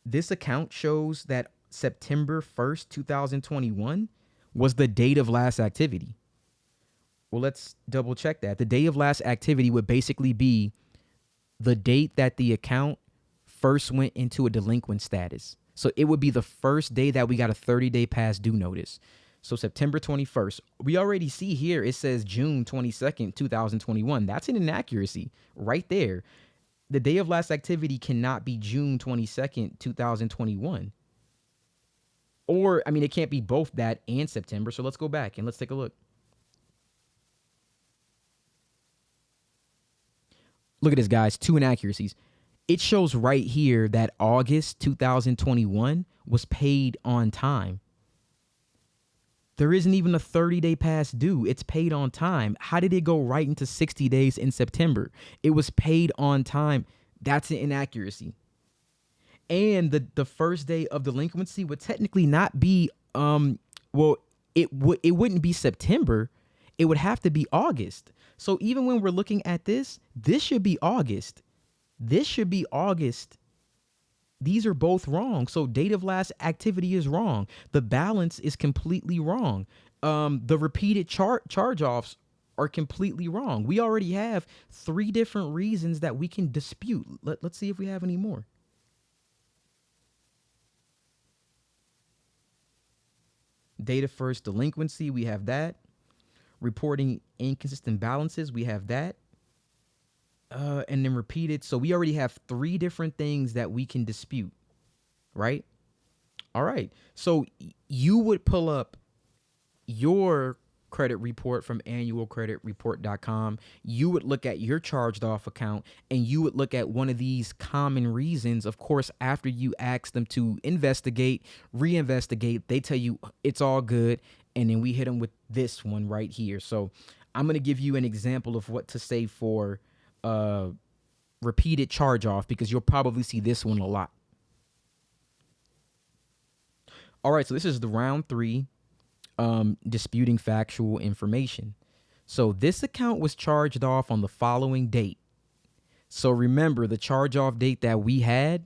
[SPEAKER 1] This account shows that September 1st, 2021 was the date of last activity. Well, let's double check that. The date of last activity would basically be the date that the account first went into a delinquent status. So it would be the first day that we got a 30-day past due notice. So September 21st. We already see here it says June 22nd, 2021. That's an inaccuracy right there. The day of last activity cannot be June 22nd, 2021. Or, I mean, it can't be both that and September. So let's go back and let's take a look. Look at this, guys. 2 inaccuracies. It shows right here that August 2021 was paid on time. There isn't even a 30-day past due. It's paid on time. How did it go right into 60 days in September? It was paid on time. That's an inaccuracy. And the first day of delinquency would technically not be it wouldn't be September. It would have to be August. So even when we're looking at this should be August. This should be August. These are both wrong. So date of last activity is wrong. The balance is completely wrong. The repeated charge-offs are completely wrong. We already have 3 different reasons that we can dispute. Let's see if we have any more. Date of first delinquency, we have that. Reporting inconsistent balances, we have that. And then repeated. So we already have 3 different things that we can dispute, right? All right. So you would pull up your credit report from annualcreditreport.com. You would look at your charged off account and you would look at one of these common reasons. Of course, after you ask them to investigate, reinvestigate, they tell you it's all good. And then we hit them with this one right here. So I'm going to give you an example of what to say for repeated charge off, because you'll probably see this one a lot. All right, so this is the round 3, disputing factual information. So this account was charged off on the following date. So remember the charge off date that we had,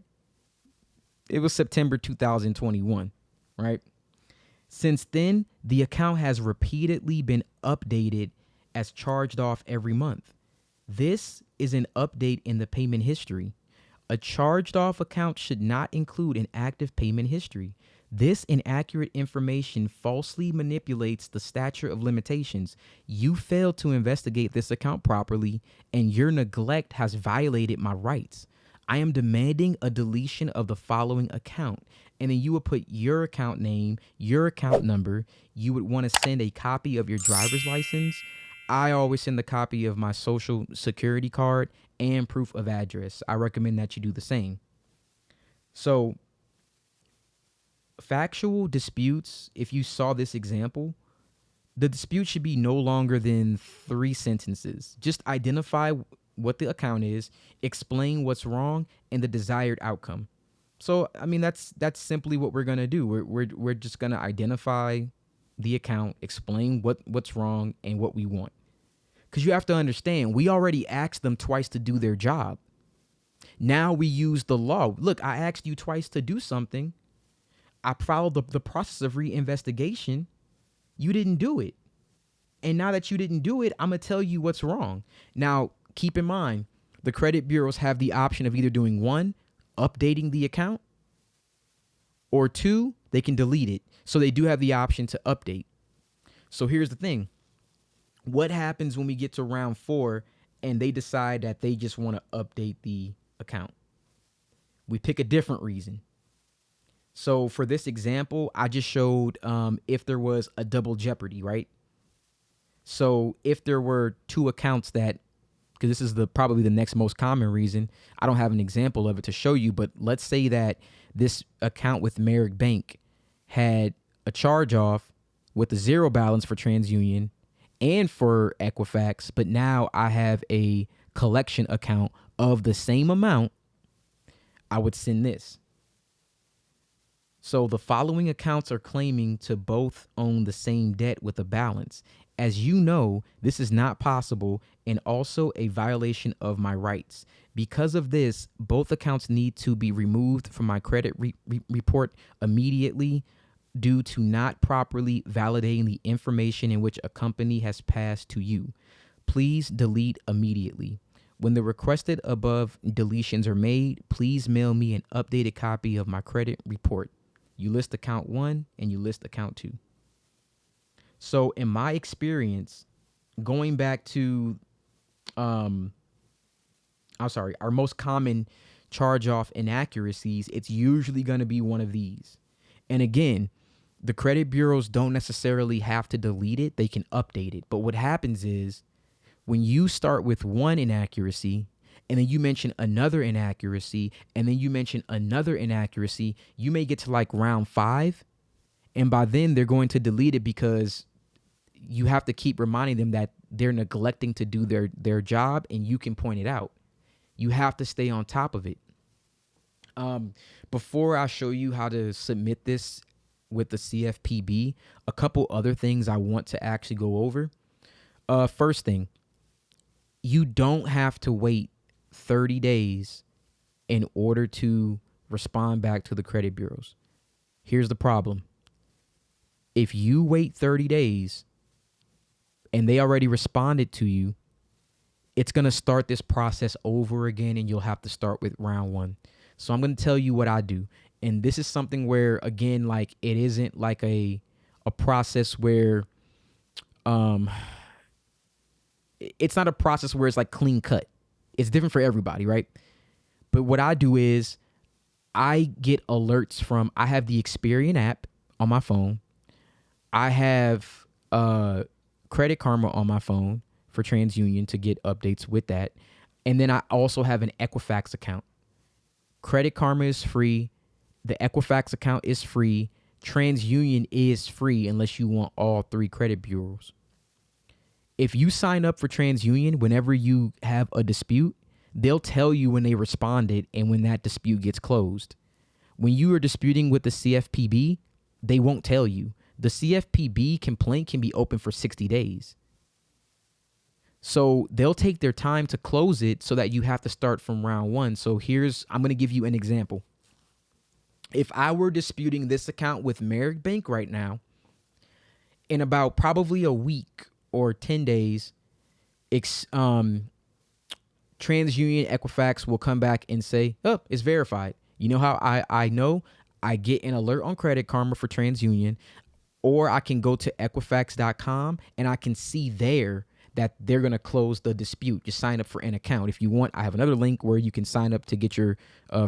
[SPEAKER 1] it was September 2021, right? Since then, the account has repeatedly been updated as charged off every month. This is an update in the payment history. A charged off account should not include an active payment history. This inaccurate information falsely manipulates the statute of limitations. You failed to investigate this account properly, and your neglect has violated my rights. I am demanding a deletion of the following account. And then you would put your account name, your account number. You would want to send a copy of your driver's license. I always send a copy of my social security card and proof of address. I recommend that you do the same. So, factual disputes, if you saw this example, the dispute should be no longer than 3 sentences. Just identify what the account is, explain what's wrong, and the desired outcome. So, I mean, that's simply what we're gonna do. We're just gonna identify the account, explain what's wrong and what we want. Because you have to understand, we already asked them twice to do their job. Now we use the law. Look, I asked you twice to do something. I followed the process of reinvestigation. You didn't do it. And now that you didn't do it, I'm going to tell you what's wrong. Now, keep in mind, the credit bureaus have the option of either doing 1, updating the account, or 2, they can delete it. So they do have the option to update. So here's the thing. What happens when we get to round 4 and they decide that they just want to update the account? We pick a different reason. So for this example, I just showed if there was a double jeopardy, right? So if there were 2 accounts that, because this is probably the next most common reason, I don't have an example of it to show you, but let's say that this account with Merrick Bank had a ChargeOf with a 0 balance for TransUnion and for Equifax, but now I have a collection account of the same amount. I would send this. So the following accounts are claiming to both own the same debt with a balance. As you know, this is not possible and also a violation of my rights. Because of this, both accounts need to be removed from my credit report immediately due to not properly validating the information in which a company has passed to you. Please delete immediately. When the requested above deletions are made, please mail me an updated copy of my credit report. You list account 1 and you list account 2. So in my experience, going back to, our most common charge-off inaccuracies, it's usually going to be one of these. And again, the credit bureaus don't necessarily have to delete it. They can update it. But what happens is when you start with one inaccuracy and then you mention another inaccuracy and then you mention another inaccuracy, you may get to like round 5. And by then they're going to delete it because you have to keep reminding them that they're neglecting to do their job, and you can point it out. You have to stay on top of it. Before I show you how to submit this with the CFPB, a couple other things I want to actually go over. First thing, you don't have to wait 30 days in order to respond back to the credit bureaus. Here's the problem. If you wait 30 days and they already responded to you, it's going to start this process over again and you'll have to start with round 1. So I'm going to tell you what I do. And this is something where, again, like it isn't like a process where it's not a process where it's like clean cut. It's different for everybody, right? But what I do is I get alerts from, I have the Experian app on my phone. I have Credit Karma on my phone for TransUnion to get updates with that. And then I also have an Equifax account. Credit Karma is free. The Equifax account is free. TransUnion is free unless you want all 3 credit bureaus. If you sign up for TransUnion, whenever you have a dispute, they'll tell you when they responded and when that dispute gets closed. When you are disputing with the CFPB, they won't tell you. The CFPB complaint can be open for 60 days. So they'll take their time to close it so that you have to start from round 1. So I'm going to give you an example. If I were disputing this account with Merrick Bank right now, in about probably a week or 10 days, TransUnion Equifax will come back and say, oh, it's verified. You know how I know? I get an alert on Credit Karma for TransUnion, or I can go to Equifax.com and I can see there that they're going to close the dispute. Just sign up for an account. If you want, I have another link where you can sign up to get your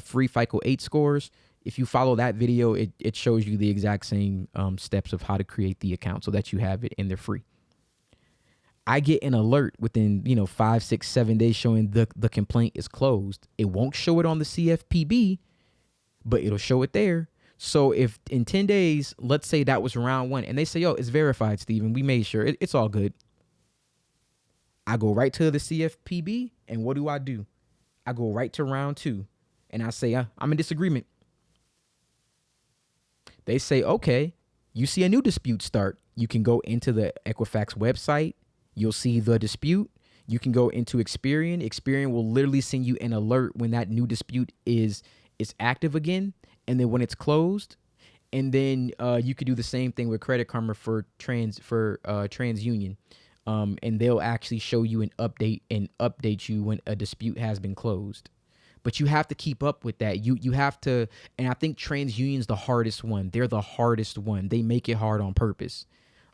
[SPEAKER 1] free FICO 8 scores. If you follow that video, it shows you the exact same steps of how to create the account so that you have it and they're free. I get an alert within 5, 6, 7 days showing the complaint is closed. It won't show it on the CFPB, but it'll show it there. So if in 10 days, let's say that was round 1, and they say, "Yo, it's verified, Steven. We made sure it's all good." I go right to the CFPB, and what do? I go right to round 2, and I say, "I'm in disagreement." They say, "Okay, you see a new dispute start. You can go into the Equifax website. You'll see the dispute. You can go into Experian. Experian will literally send you an alert when that new dispute is active again, and then when it's closed." And then you could do the same thing with Credit Karma for TransUnion, and they'll actually show you an update and update you when a dispute has been closed. But you have to keep up with that. You have to, and I think TransUnion's the hardest one. They're the hardest one. They make it hard on purpose.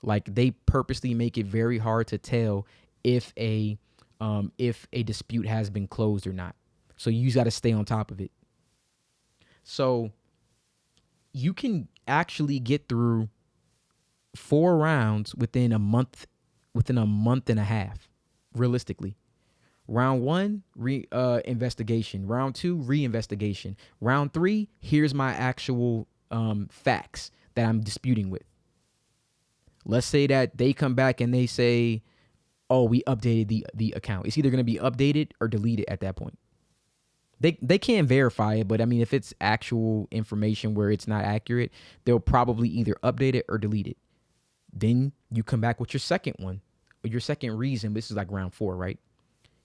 [SPEAKER 1] Like they purposely make it very hard to tell if a dispute has been closed or not. So you got to stay on top of it. So you can actually get through 4 rounds within a month and a half, realistically. Round 1, investigation. Round 2, reinvestigation. Round 3, here's my actual facts that I'm disputing with. Let's say that they come back and they say, "Oh, we updated the account." It's either going to be updated or deleted at that point. They can't verify it, but I mean, if it's actual information where it's not accurate, they'll probably either update it or delete it. Then you come back with your second one, or your second reason. This is like round 4, right?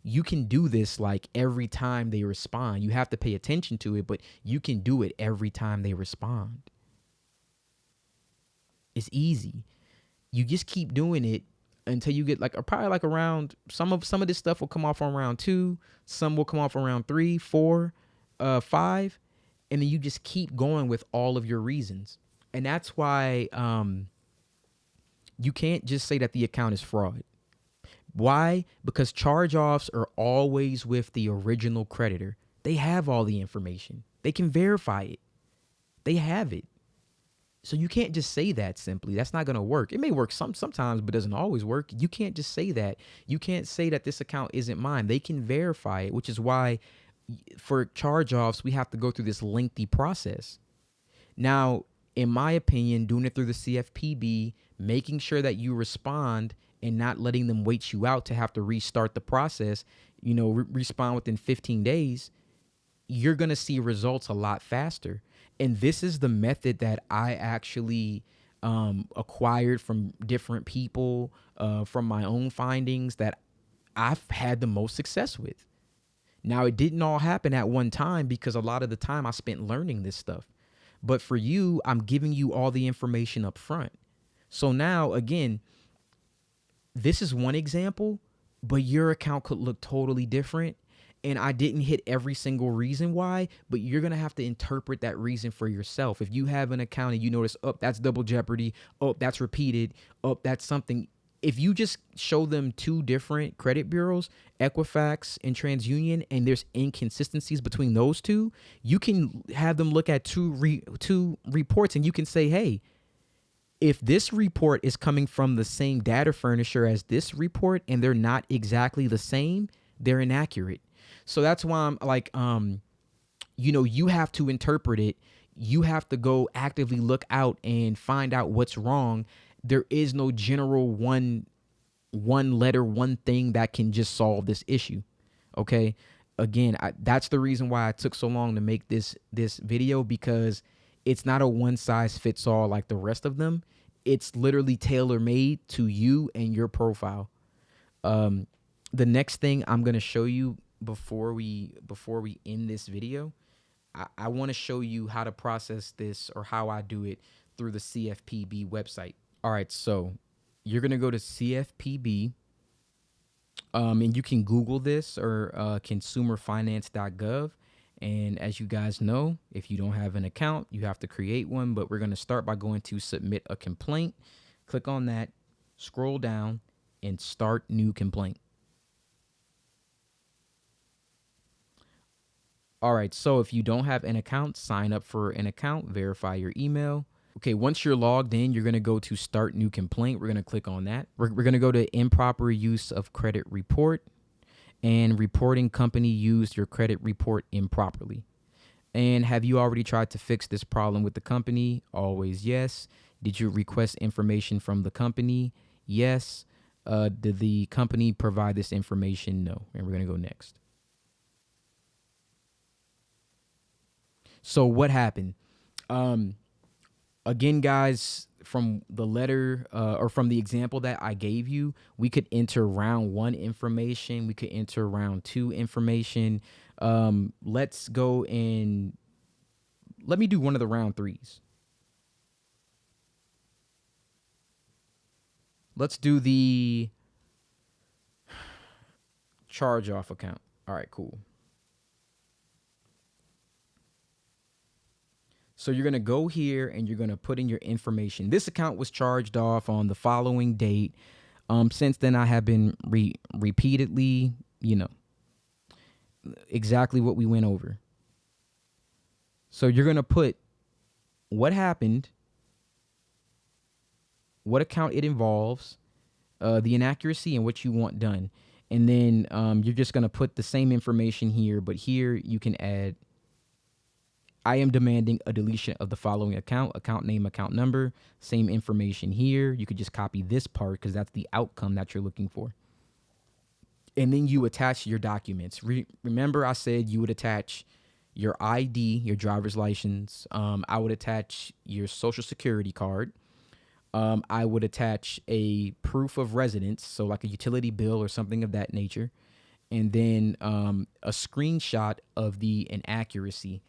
[SPEAKER 1] You can do this like every time they respond. You have to pay attention to it, but you can do it every time they respond. It's easy. You just keep doing it until you get probably like around some of this stuff will come off on round 2, some will come off around 3, 4, 5, and then you just keep going with all of your reasons. And that's why you can't just say that the account is fraud. Why? Because charge-offs are always with the original creditor. They have all the information. They can verify it. They have it. So you can't just say that simply. That's not going to work. It may work sometimes, but doesn't always work. You can't just say that. You can't say that this account isn't mine. They can verify it, which is why for charge-offs, we have to go through this lengthy process. Now, in my opinion, doing it through the CFPB, making sure that you respond and not letting them wait you out to have to restart the process, respond within 15 days, you're going to see results a lot faster. And this is the method that I actually acquired from different people, from my own findings that I've had the most success with. Now, it didn't all happen at one time because a lot of the time I spent learning this stuff. But for you, I'm giving you all the information up front. So now, again, this is one example, but your account could look totally different. And I didn't hit every single reason why, but you're going to have to interpret that reason for yourself. If you have an account and you notice, oh, that's double jeopardy, oh, that's repeated, oh, that's something. If you just show them 2 different credit bureaus, Equifax and TransUnion, and there's inconsistencies between those 2, you can have them look at two reports and you can say, hey, if this report is coming from the same data furnisher as this report and they're not exactly the same, they're inaccurate. So that's why I'm like, you have to interpret it. You have to go actively look out and find out what's wrong. There is no general one letter, one thing that can just solve this issue. Okay. Again, that's the reason why I took so long to make this video, because it's not a one size fits all like the rest of them. It's literally tailor made to you and your profile. The next thing I'm going to show you before we end this video, I want to show you how to process this, or how I do it through the CFPB website. All right, so you're going to go to CFPB, and you can Google this, or consumerfinance.gov, And as you guys know, if you don't have an account, you have to create one. But we're going to start by going to submit a complaint. Click on that, scroll down, and start new complaint. All right, so if you don't have an account, sign up for an account, verify your email. Okay, once you're logged in, you're going to go to start new complaint. We're going to click on that. We're going to go to improper use of credit report, and reporting company used your credit report improperly. And have you already tried to fix this problem with the company? Always yes. Did you request information from the company? Yes. Did the company provide this information? No. And we're going to go next. So what happened? Again, guys, from the letter or from the example that I gave you, we could enter round 1 information. We could enter round 2 information. Let's go and let me do one of the round 3s. Let's do the ChargeOf account. All right, cool. So you're going to go here and you're going to put in your information. This account was charged off on the following date. Since then, I have been repeatedly, exactly what we went over. So you're going to put what happened, what account it involves, the inaccuracy, and what you want done. And then you're just going to put the same information here, but here you can add, I am demanding a deletion of the following account name, account number, same information here. You could just copy this part because that's the outcome that you're looking for. And then you attach your documents. Remember I said you would attach your ID, your driver's license. I would attach your social security card. I would attach a proof of residence, so like a utility bill or something of that nature. And then a screenshot of the inaccuracy.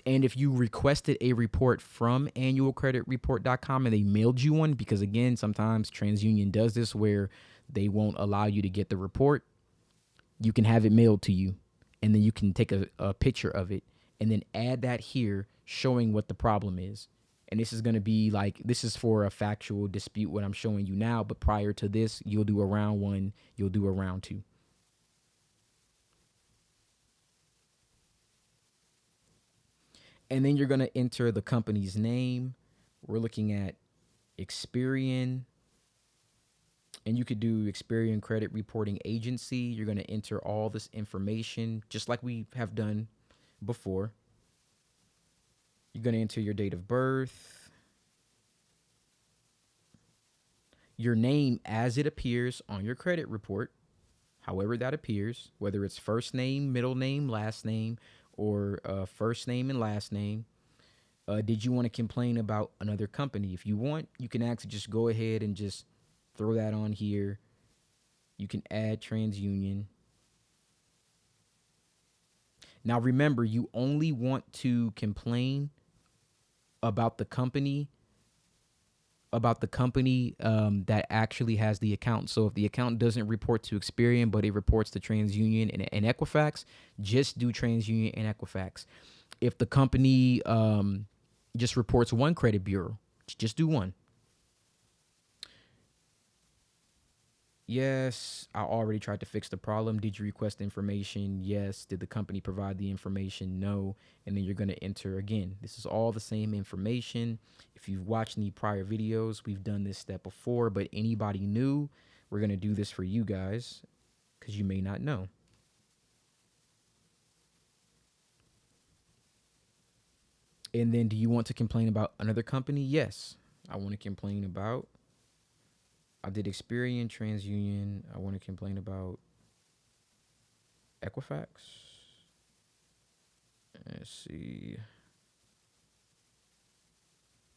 [SPEAKER 1] And if you requested a report from annualcreditreport.com and they mailed you one, because again, sometimes TransUnion does this where they won't allow you to get the report, you can have it mailed to you. And then you can take a picture of it and then add that here showing what the problem is. And this is going to be like, this is for a factual dispute, what I'm showing you now. But prior to this, you'll do a round 1, you'll do a round 2. And then you're going to enter the company's name. We're looking at Experian. And you could do Experian Credit Reporting Agency. You're going to enter all this information just like we have done before. You're going to enter your date of birth, your name as it appears on your credit report, however that appears, whether it's first name, middle name, last name, or first name and last name. Did you want to complain about another company? If you want, you can actually just go ahead and just throw that on here. You can add TransUnion. Now remember, you only want to complain about the company that actually has the account. So if the account doesn't report to Experian, but it reports to TransUnion and Equifax, just do TransUnion and Equifax. If the company just reports one credit bureau, just do one. Yes, I already tried to fix the problem. Did you request information? Yes. Did the company provide the information? No. And then you're going to enter again. This is all the same information. If you've watched any prior videos, we've done this step before, but anybody new, we're going to do this for you guys because you may not know. And then do you want to complain about another company? Yes. I want to complain about, I did Experian, TransUnion. I want to complain about Equifax. Let's see.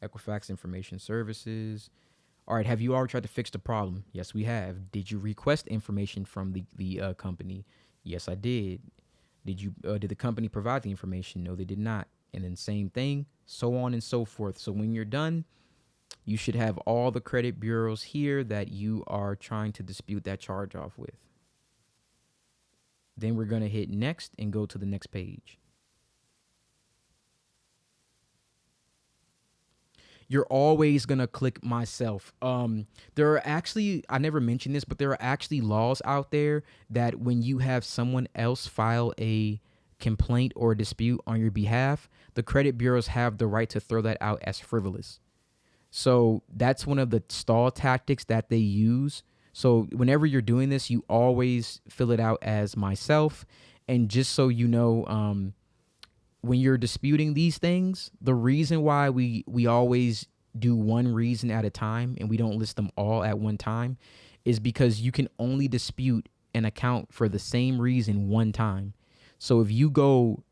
[SPEAKER 1] Equifax Information Services. All right, have you already tried to fix the problem? Yes, we have. Did you request information from the company? Yes, I did. Did the company provide the information? No, they did not. And then same thing, so on and so forth. So when you're done, you should have all the credit bureaus here that you are trying to dispute that charge off with. Then we're going to hit next and go to the next page. you're always gonna click myself. There are actually, I never mentioned this, but there are actually laws out there that when you have someone else file a complaint or a dispute on your behalf, the credit bureaus have the right to throw that out as frivolous. So that's one of the stall tactics that they use. So whenever you're doing this, you always fill it out as myself. And just so you know, when you're disputing these things, the reason why we always do one reason at a time and we don't list them all at one time is because you can only dispute an account for the same reason one time. So if you go,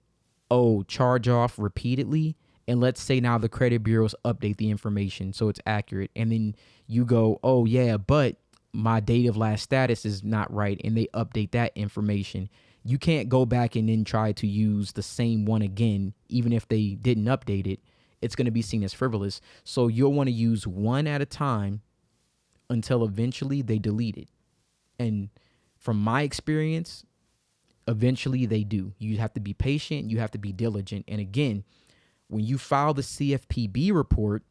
[SPEAKER 1] oh, charge off repeatedly, and let's say now the credit bureaus update the information so it's accurate, and then you go, oh yeah, but my date of last status is not right, and they update that information. You can't go back and then try to use the same one again, even if they didn't update it. It's going to be seen as frivolous. So you'll want to use one at a time until eventually they delete it. And from my experience, eventually they do. You have to be patient, you have to be diligent. And again, when you file the CFPB report,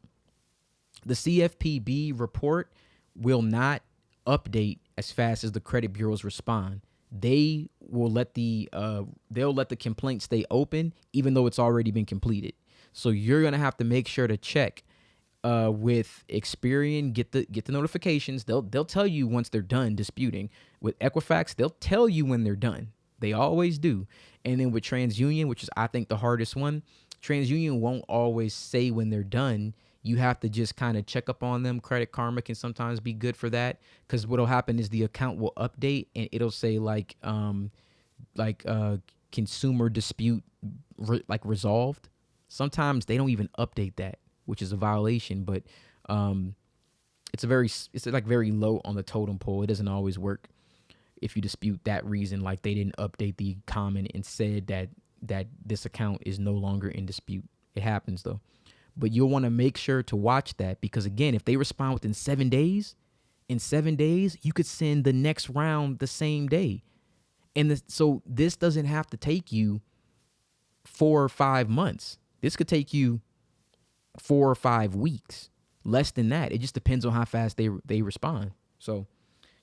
[SPEAKER 1] the CFPB report will not update as fast as the credit bureaus respond. They will let they'll let the complaint stay open even though it's already been completed. So you're gonna have to make sure to check with Experian, get the notifications. They'll tell you once they're done disputing. With Equifax, they'll tell you when they're done. They always do. And then with TransUnion, which is I think the hardest one, TransUnion won't always say when they're done. You have to just kind of check up on them. Credit Karma can sometimes be good for that because what'll happen is the account will update and it'll say like consumer dispute like resolved. Sometimes they don't even update that, which is a violation. But it's like very low on the totem pole. It doesn't always work if you dispute that reason, like they didn't update the comment and said that this account is no longer in dispute. It happens though. But you'll want to make sure to watch that because again, if they respond within 7 days, in 7 days, you could send the next round the same day. So this doesn't have to take you 4 or 5 months. This could take you 4 or 5 weeks, less than that. It just depends on how fast they respond. So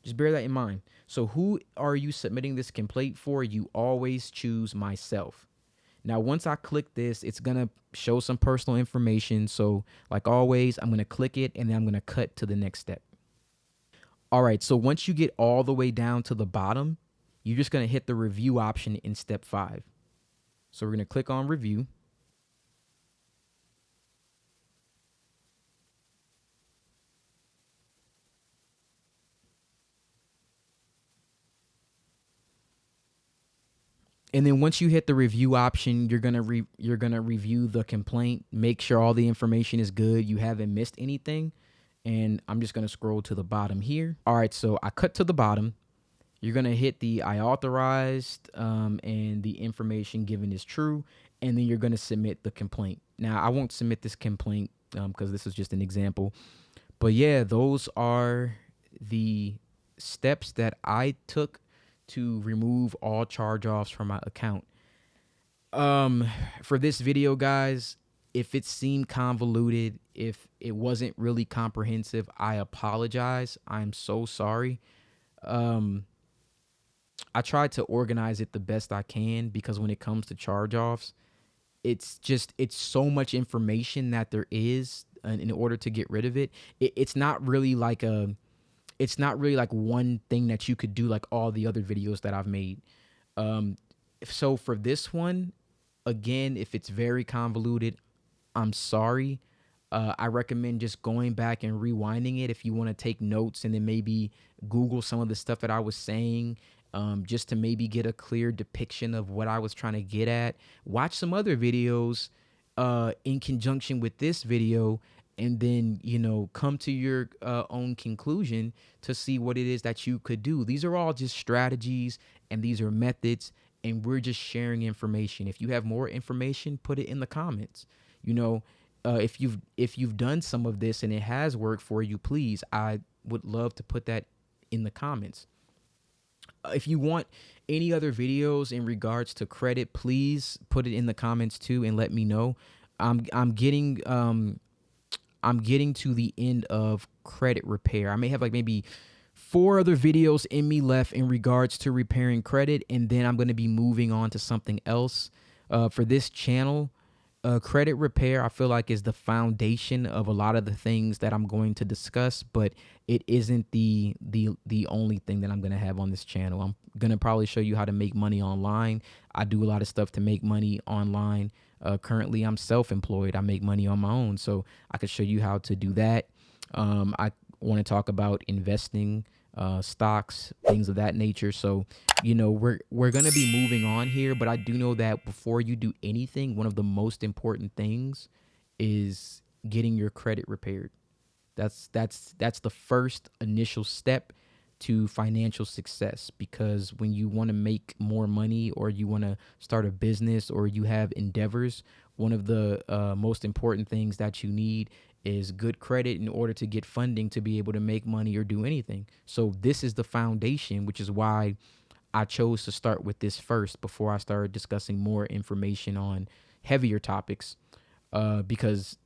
[SPEAKER 1] just bear that in mind. So who are you submitting this complaint for? You always choose myself. Now, once I click this, it's going to show some personal information. So like always, I'm going to click it and then I'm going to cut to the next step. All right. So once you get all the way down to the bottom, you're just going to hit the review option in step 5. So we're going to click on review. And then once you hit the review option, you're gonna review the complaint, make sure all the information is good, you haven't missed anything. And I'm just gonna scroll to the bottom here. All right, so I cut to the bottom. You're gonna hit the I authorized and the information given is true, and then you're gonna submit the complaint. Now I won't submit this complaint because this is just an example. But yeah, those are the steps that I took to remove all charge offs from my account. For this video, guys, if it seemed convoluted, if it wasn't really comprehensive, I apologize. I'm so sorry. I tried to organize it the best I can because when it comes to charge offs, it's so much information that there is in order to get rid of it. It's not really like one thing that you could do like all the other videos that I've made. So for this one, again, if it's very convoluted, I'm sorry. I recommend just going back and rewinding it if you want to take notes and then maybe Google some of the stuff that I was saying, just to maybe get a clear depiction of what I was trying to get at. Watch some other videos in conjunction with this video and then, come to your own conclusion to see what it is that you could do. These are all just strategies and these are methods, and we're just sharing information. If you have more information, put it in the comments. If you've done some of this and it has worked for you, please, I would love to put that in the comments. If you want any other videos in regards to credit, please put it in the comments too and let me know. I'm getting I'm getting to the end of credit repair. I may have like maybe 4 other videos in me left in regards to repairing credit, and then I'm going to be moving on to something else. For this channel, credit repair, I feel like, is the foundation of a lot of the things that I'm going to discuss, but it isn't the only thing that I'm going to have on this channel. I'm going to probably show you how to make money online. I do a lot of stuff to make money online. Currently, I'm self-employed. I make money on my own, so I could show you how to do that. I want to talk about investing, stocks, things of that nature. So, we're gonna be moving on here, but I do know that before you do anything, one of the most important things is getting your credit repaired. That's the first initial step to financial success, because when you want to make more money or you want to start a business or you have endeavors, one of the most important things that you need is good credit in order to get funding to be able to make money or do anything. So this is the foundation, which is why I chose to start with this first before I started discussing more information on heavier topics, because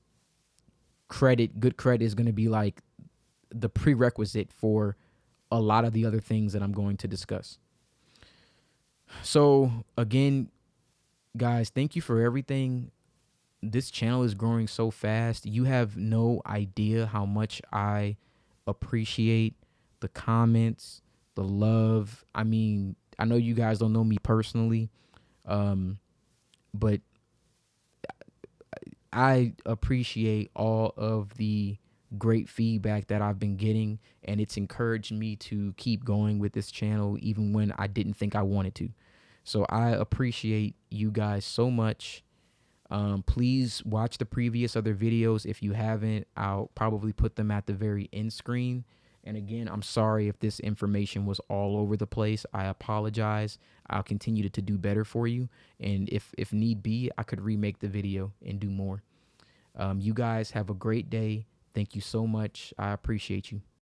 [SPEAKER 1] good credit is going to be like the prerequisite for a lot of the other things that I'm going to discuss. So again, guys, thank you for everything. This channel is growing so fast. You have no idea how much I appreciate the comments, the love. I mean, I know you guys don't know me personally, but I appreciate all of the great feedback that I've been getting, and it's encouraged me to keep going with this channel even when I didn't think I wanted to. So I appreciate you guys so much. Please watch the previous other videos. If you haven't, I'll probably put them at the very end screen. And again, I'm sorry if this information was all over the place. I apologize. I'll continue to do better for you. And if need be, I could remake the video and do more. You guys have a great day. Thank you so much. I appreciate you.